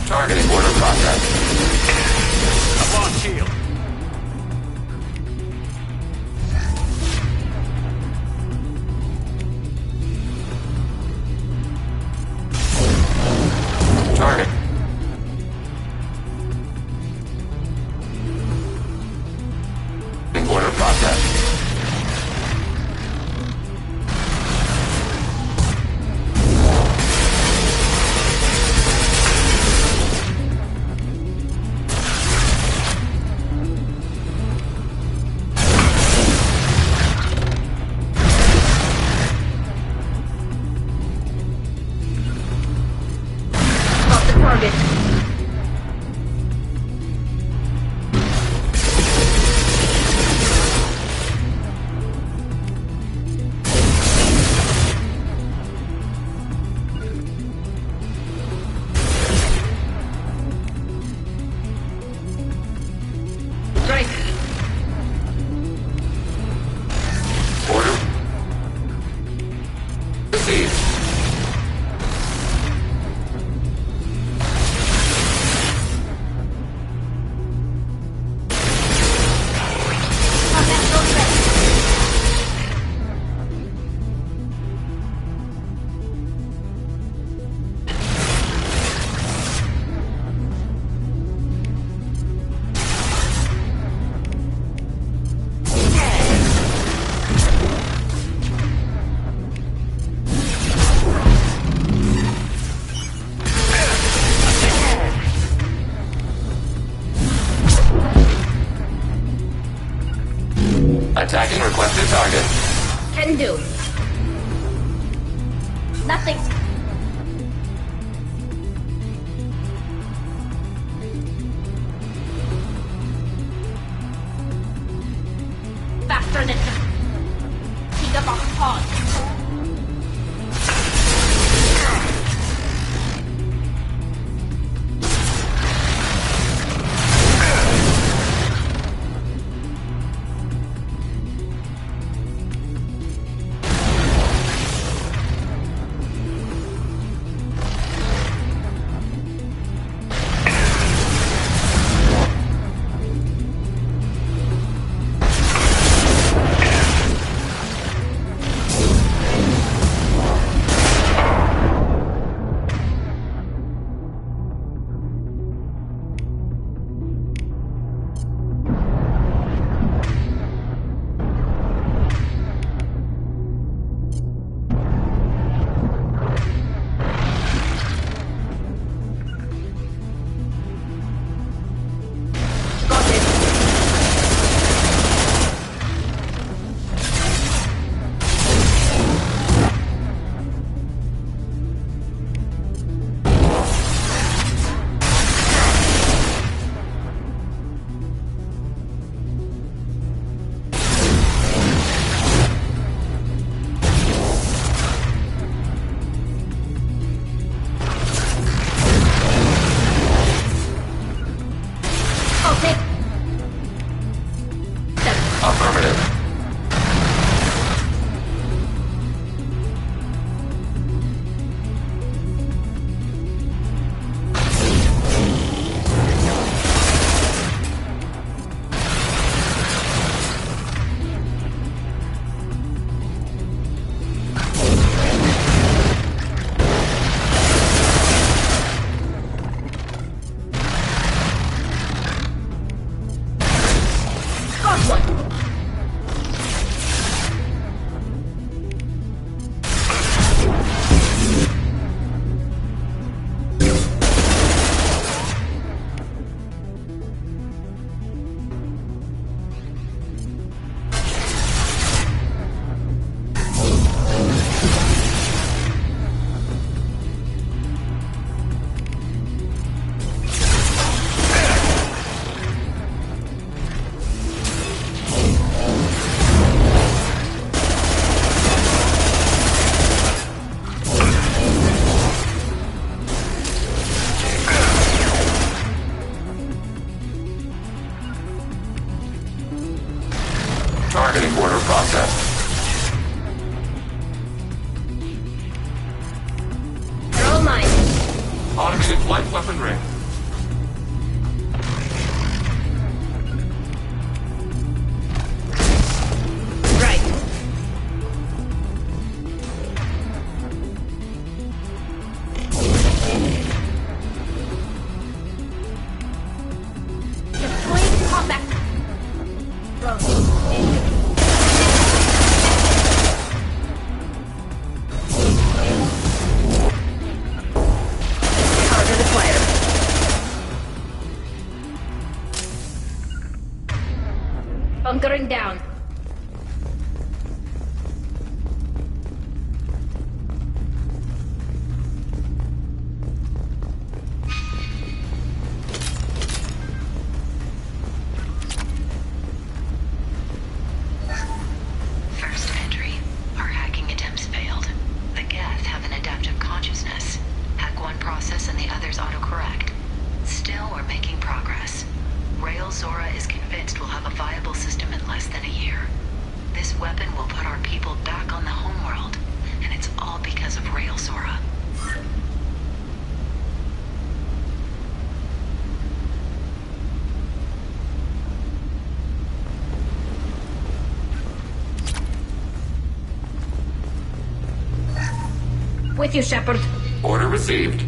Targeting order process. Up on shield. Target. Order process. Attacking requested target. Can do. Nothing. Faster than Gigabox pod. Targeting order processed. They're all mine. Onyx in light weaponry. Bunkering down. First entry. Our hacking attempts failed. The Geth have an adaptive consciousness. Hack one process and the others autocorrect. Still, we're making progress. Rael Zora is convinced we'll have a viable system in less than a year. This weapon will put our people back on the homeworld, and it's all because of Rael Zora. With you, Shepard. Order received.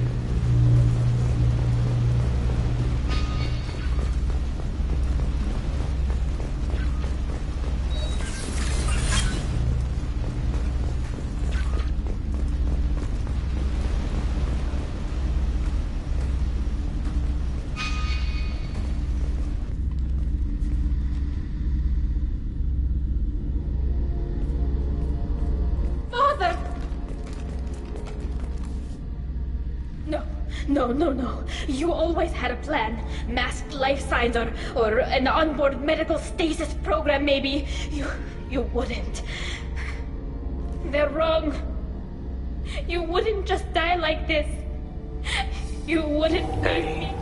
No. You always had a plan. Masked life signs or an onboard medical stasis program, maybe. You wouldn't. They're wrong. You wouldn't just die like this. You wouldn't leave me.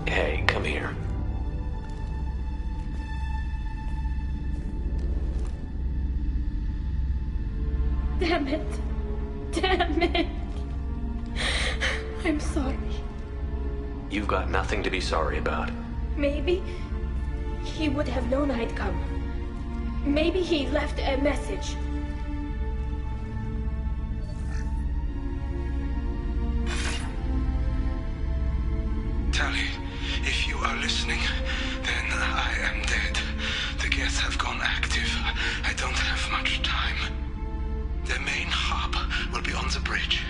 Hey, come here. Damn it. I'm sorry. You've got nothing to be sorry about. Maybe he would have known I'd come. Maybe he left a message. Tali, if you are listening, then I am dead. The Geth have gone active. I don't have much time. Their main hub will be on the bridge.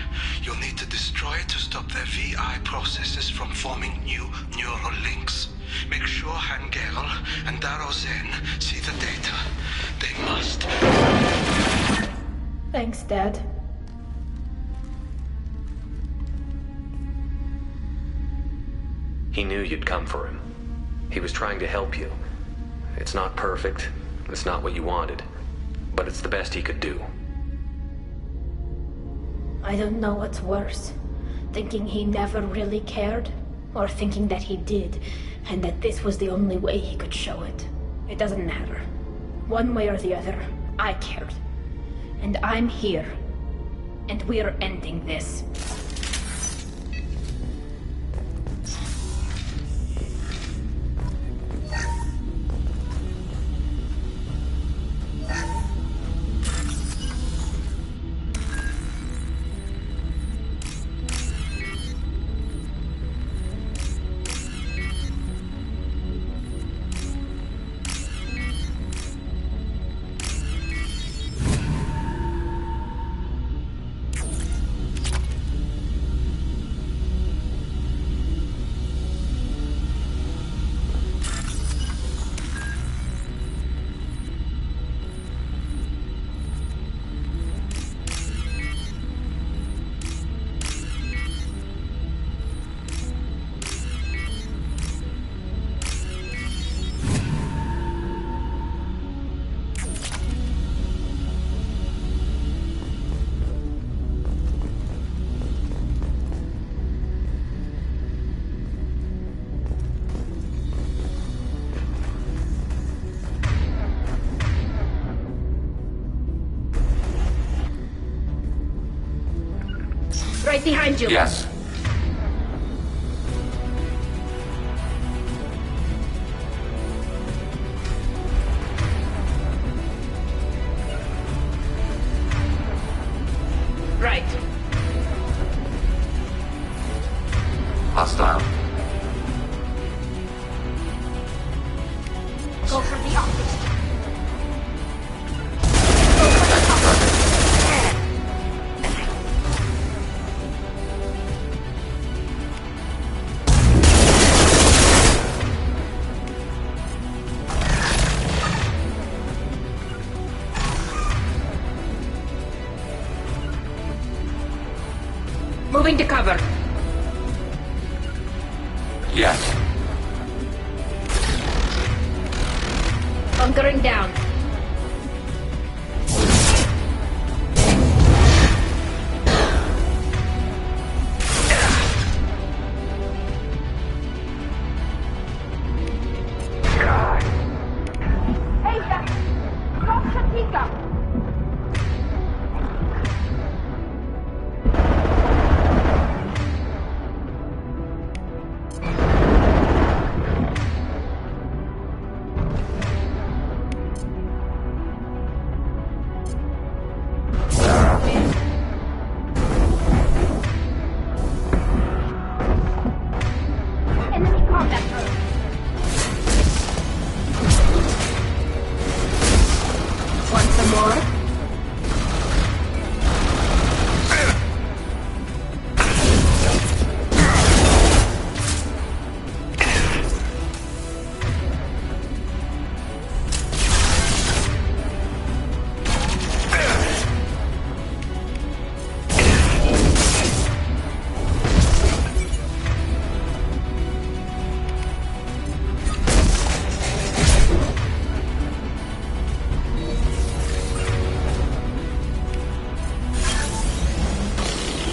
You'll need to destroy it to stop their VI processes from forming new neural links. Make sure Hangerl and Daro Zen see the data. They must. Thanks, Dad. He knew you'd come for him. He was trying to help you. It's not perfect. It's not what you wanted. But it's the best he could do. I don't know what's worse. Thinking he never really cared, or thinking that he did, and that this was the only way he could show it. It doesn't matter. One way or the other, I cared. And I'm here. And we're ending this. Right behind you. Yes. Right. Hostile. Go for the optics. Moving to cover. Yes. Bunkering down. Hey, stop Shatika! Enemy combat mode. Want some more?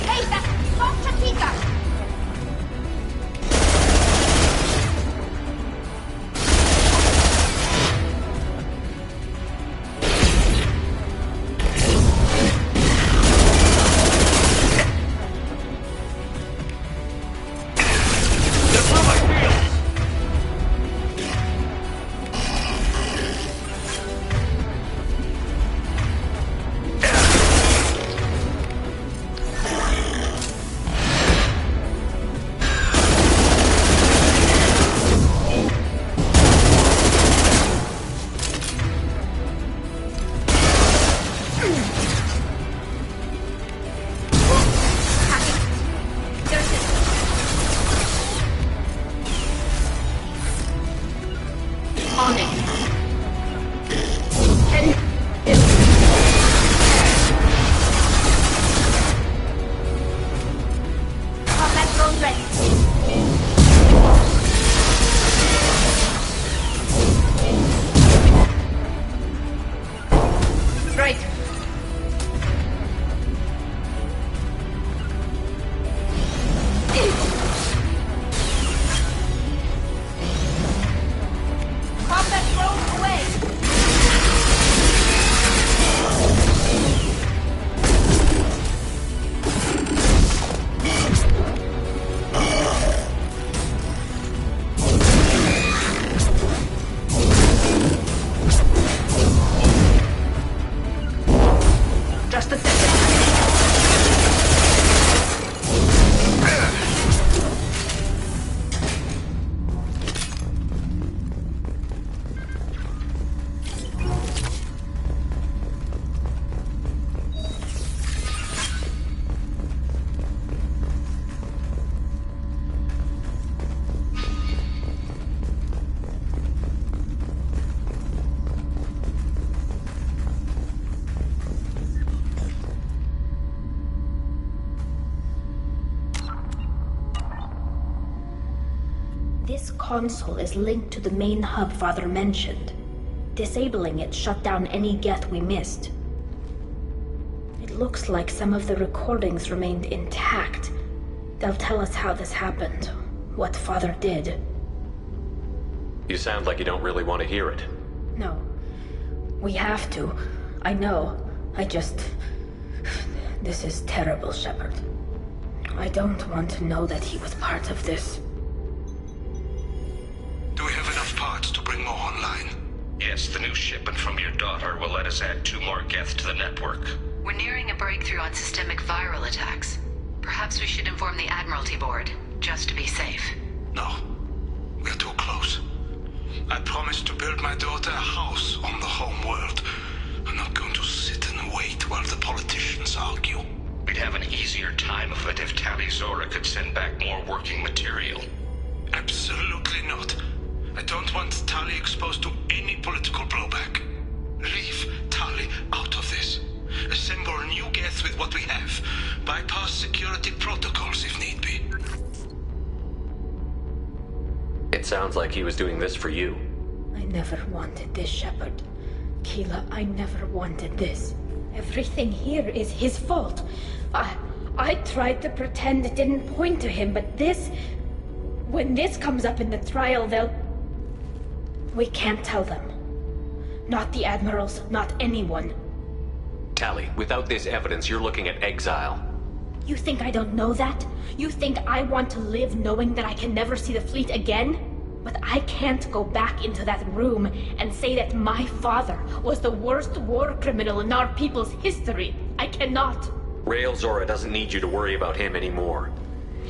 Hey, stop Shatika! On it. 10. Combat drone ready. Right. Combat drone away. Just a second. This console is linked to the main hub Father mentioned. Disabling it shut down any Geth we missed. It looks like some of the recordings remained intact. They'll tell us how this happened, what Father did. You sound like you don't really want to hear it. No. We have to. I know. This is terrible, Shepard. I don't want to know that he was part of this. Do we have enough parts to bring more online? Yes, the new shipment from your daughter will let us add 2 more Geth to the network. We're nearing a breakthrough on systemic viral attacks. Perhaps we should inform the Admiralty Board, just to be safe. No. We're too close. I promised to build my daughter a house on the home world. I'm not going to sit and wait while the politicians argue. We'd have an easier time of it if Tali Zora could send back more working material. Absolutely not. I don't want Tali exposed to any political blowback. Leave Tali out of this. Assemble new Geth with what we have. Bypass security protocols if need be. It sounds like he was doing this for you. I never wanted this, Shepard. Keela, I never wanted this. Everything here is his fault. I tried to pretend it didn't point to him, but this... When this comes up in the trial, they'll... We can't tell them. Not the Admirals, not anyone. Tali, without this evidence, you're looking at exile. You think I don't know that? You think I want to live knowing that I can never see the fleet again? But I can't go back into that room and say that my father was the worst war criminal in our people's history. I cannot. Rael Zora doesn't need you to worry about him anymore.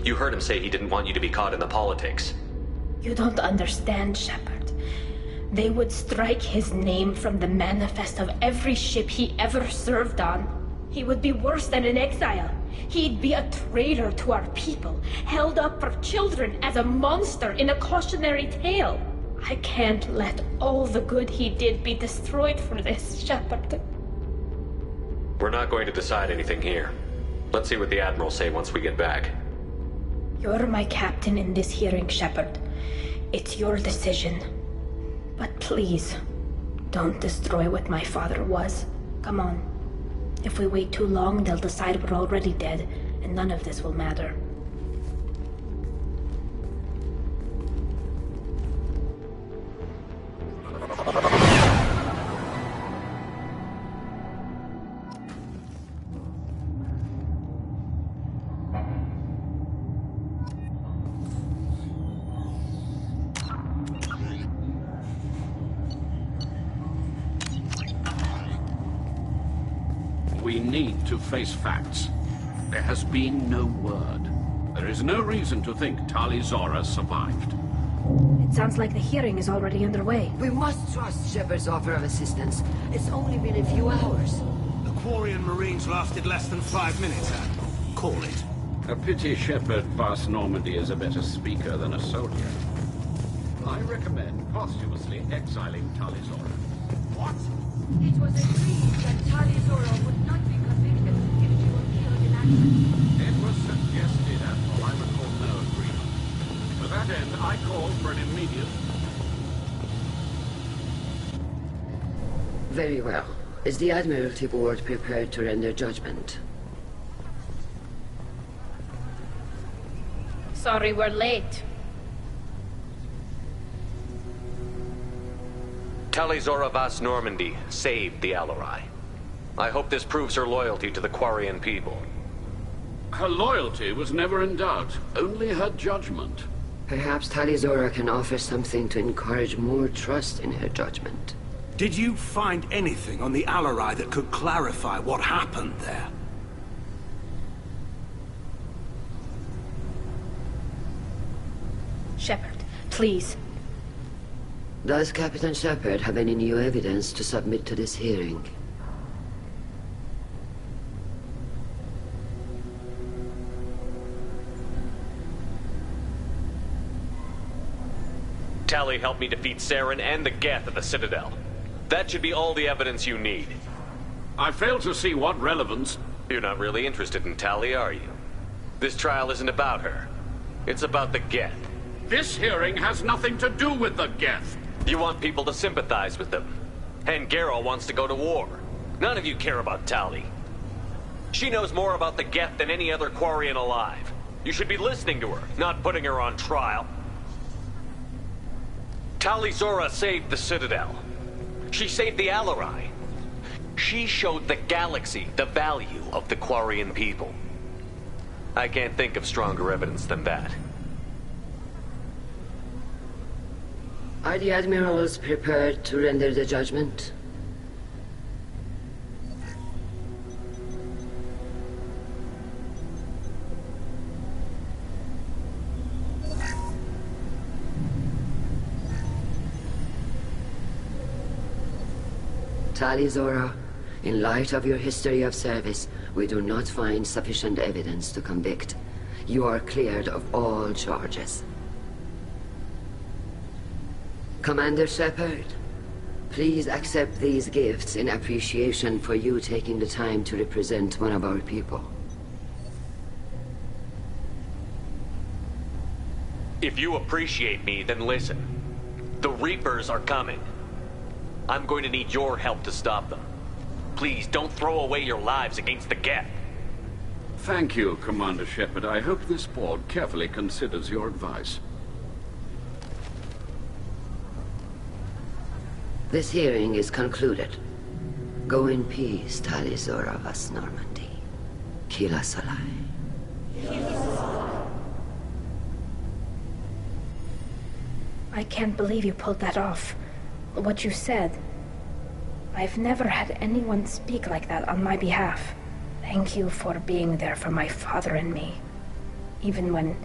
You heard him say he didn't want you to be caught in the politics. You don't understand, Shepard. They would strike his name from the manifest of every ship he ever served on. He would be worse than an exile. He'd be a traitor to our people, held up for children as a monster in a cautionary tale. I can't let all the good he did be destroyed for this, Shepard. We're not going to decide anything here. Let's see what the Admirals say once we get back. You're my captain in this hearing, Shepard. It's your decision. But please, don't destroy what my father was. Come on. If we wait too long, they'll decide we're already dead, and none of this will matter. We need to face facts. There has been no word. There is no reason to think Tali Zora survived. It sounds like the hearing is already underway. We must trust Shepard's offer of assistance. It's only been a few hours. The Quarian Marines lasted less than 5 minutes, Admiral. Call it. A pity Shepard Vas Normandy is a better speaker than a soldier. I recommend posthumously exiling Tali Zora. What? It was agreed that Tali Zora would not be convicted if she were killed in action. It was suggested, Admiral. I recall no agreement. To that end, I call for an immediate... Very well. Is the Admiralty Board prepared to render judgment? Sorry we're late. Tali Zora Vas Normandy saved the Alarai. I hope this proves her loyalty to the Quarian people. Her loyalty was never in doubt, only her judgment. Perhaps Tali Zora can offer something to encourage more trust in her judgment. Did you find anything on the Alarai that could clarify what happened there? Shepard, please. Does Captain Shepard have any new evidence to submit to this hearing? Tali helped me defeat Saren and the Geth at the Citadel. That should be all the evidence you need. I fail to see what relevance... You're not really interested in Tali, are you? This trial isn't about her. It's about the Geth. This hearing has nothing to do with the Geth. You want people to sympathize with them. And Garrow wants to go to war. None of you care about Tali. She knows more about the Geth than any other Quarian alive. You should be listening to her, not putting her on trial. Tali Zora saved the Citadel. She saved the Alarai. She showed the galaxy the value of the Quarian people. I can't think of stronger evidence than that. Are the admirals prepared to render the judgment? Tali Zora, in light of your history of service, we do not find sufficient evidence to convict. You are cleared of all charges. Commander Shepard, please accept these gifts in appreciation for you taking the time to represent one of our people. If you appreciate me, then listen. The Reapers are coming. I'm going to need your help to stop them. Please, don't throw away your lives against the Geth. Thank you, Commander Shepard. I hope this board carefully considers your advice. This hearing is concluded. Go in peace, Tali Zora Vas Normandy. Kila Salai. I can't believe you pulled that off. What you said. I've never had anyone speak like that on my behalf. Thank you for being there for my father and me. Even when...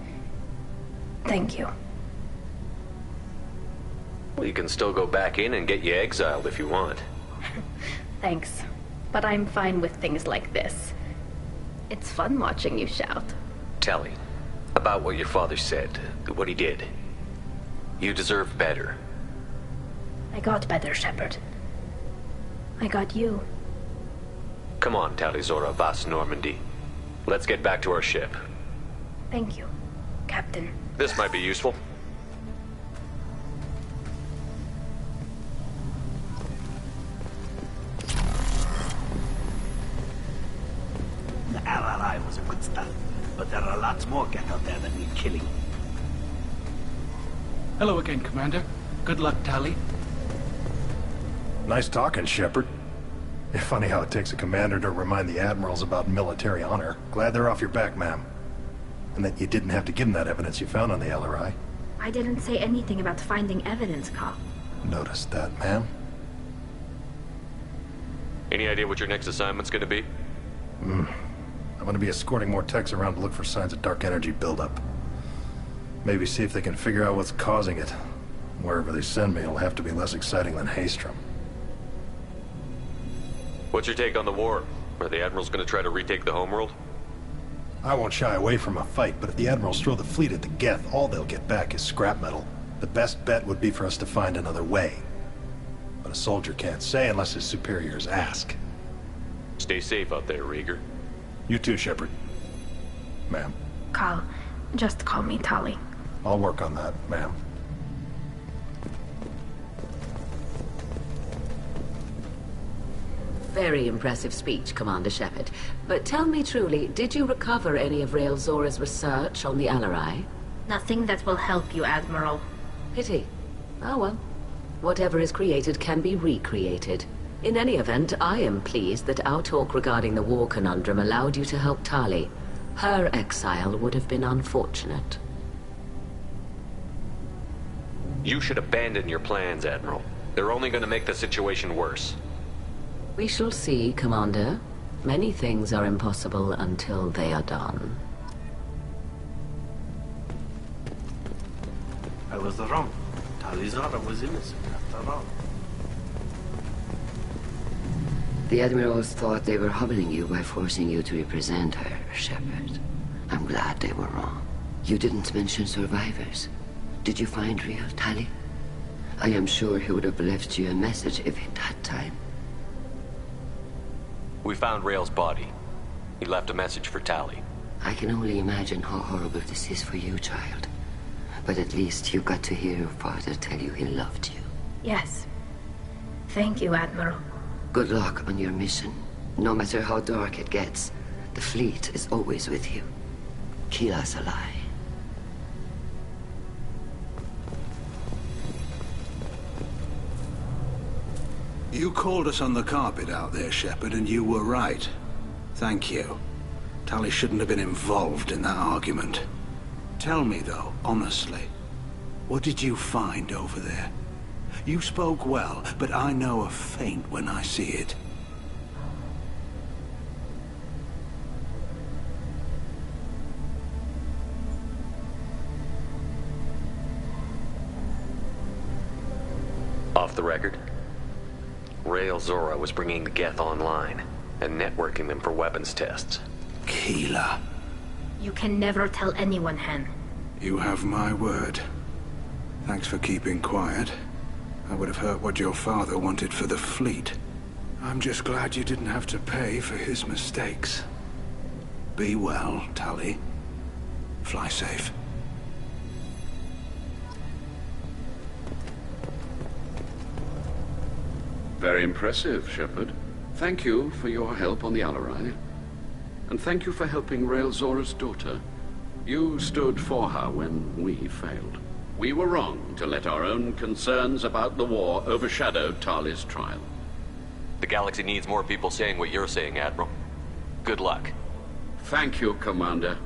Thank you. Well, you can still go back in and get you exiled if you want. Thanks. But I'm fine with things like this. It's fun watching you shout. Tali, about what your father said, what he did. You deserve better. I got better, Shepard. I got you. Come on, Tali Zora Vas Normandy. Let's get back to our ship. Thank you, Captain. This might be useful. The LRI was a good start, but there are lots more Geth out there that need killing. Hello again, Commander. Good luck, Tali. Nice talking, Shepard. Funny how it takes a commander to remind the admirals about military honor. Glad they're off your back, ma'am. And that you didn't have to give them that evidence you found on the LRI. I didn't say anything about finding evidence, Cal. Noticed that, ma'am. Any idea what your next assignment's gonna be? I'm gonna be escorting more techs around to look for signs of dark energy buildup. Maybe see if they can figure out what's causing it. Wherever they send me, it'll have to be less exciting than Haestrom. What's your take on the war? Are the admirals gonna try to retake the homeworld? I won't shy away from a fight, but if the admirals throw the fleet at the Geth, all they'll get back is scrap metal. The best bet would be for us to find another way. But a soldier can't say unless his superiors ask. Stay safe out there, Rieger. You too, Shepard. Ma'am. Cal, just call me Tali. I'll work on that, ma'am. Very impressive speech, Commander Shepard. But tell me truly, did you recover any of Rael Zora's research on the LRI? Nothing that will help you, Admiral. Pity. Oh well. Whatever is created can be recreated. In any event, I am pleased that our talk regarding the war conundrum allowed you to help Tali. Her exile would have been unfortunate. You should abandon your plans, Admiral. They're only gonna make the situation worse. We shall see, Commander. Many things are impossible until they are done. I was wrong. Tali Zora was innocent after all. The admirals thought they were humbling you by forcing you to represent her, Shepard. I'm glad they were wrong. You didn't mention survivors. Did you find real Tali? I am sure he would have left you a message if he'd had time. We found Rael's body. He left a message for Tali. I can only imagine how horrible this is for you, child. But at least you got to hear your father tell you he loved you. Yes. Thank you, Admiral. Good luck on your mission. No matter how dark it gets, the fleet is always with you. Kila Salai. You called us on the carpet out there, Shepard, and you were right. Thank you. Tali shouldn't have been involved in that argument. Tell me, though, honestly, what did you find over there? You spoke well, but I know a feint when I see it. Off the record, Rael Zora was bringing the Geth online and networking them for weapons tests. Keelah. You can never tell anyone, Hen. You have my word. Thanks for keeping quiet. I would have heard what your father wanted for the fleet. I'm just glad you didn't have to pay for his mistakes. Be well, Tali. Fly safe. Very impressive, Shepard. Thank you for your help on the Alarai. And thank you for helping Rael Zora's daughter. You stood for her when we failed. We were wrong to let our own concerns about the war overshadow Tali's trial. The galaxy needs more people saying what you're saying, Admiral. Good luck. Thank you, Commander.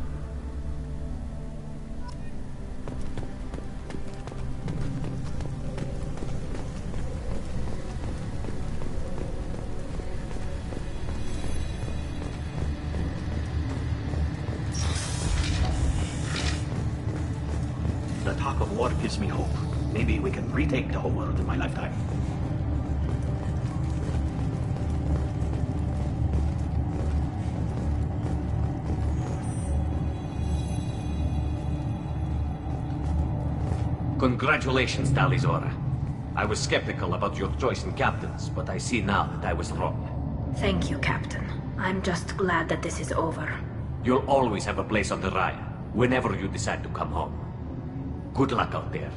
The talk of war gives me hope. Maybe we can retake the whole world in my lifetime. Congratulations, Tali Zora. I was skeptical about your choice in captains, but I see now that I was wrong. Thank you, Captain. I'm just glad that this is over. You'll always have a place on the Raya, whenever you decide to come home. Good luck out there.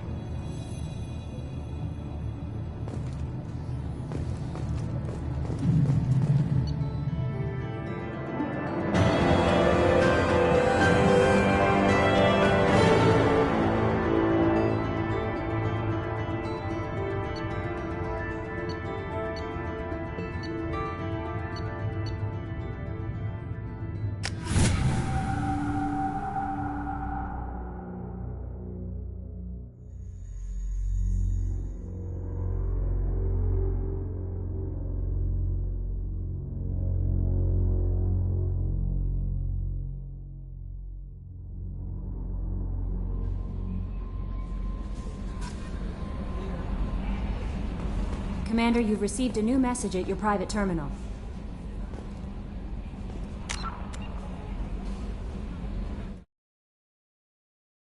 Commander, you've received a new message at your private terminal.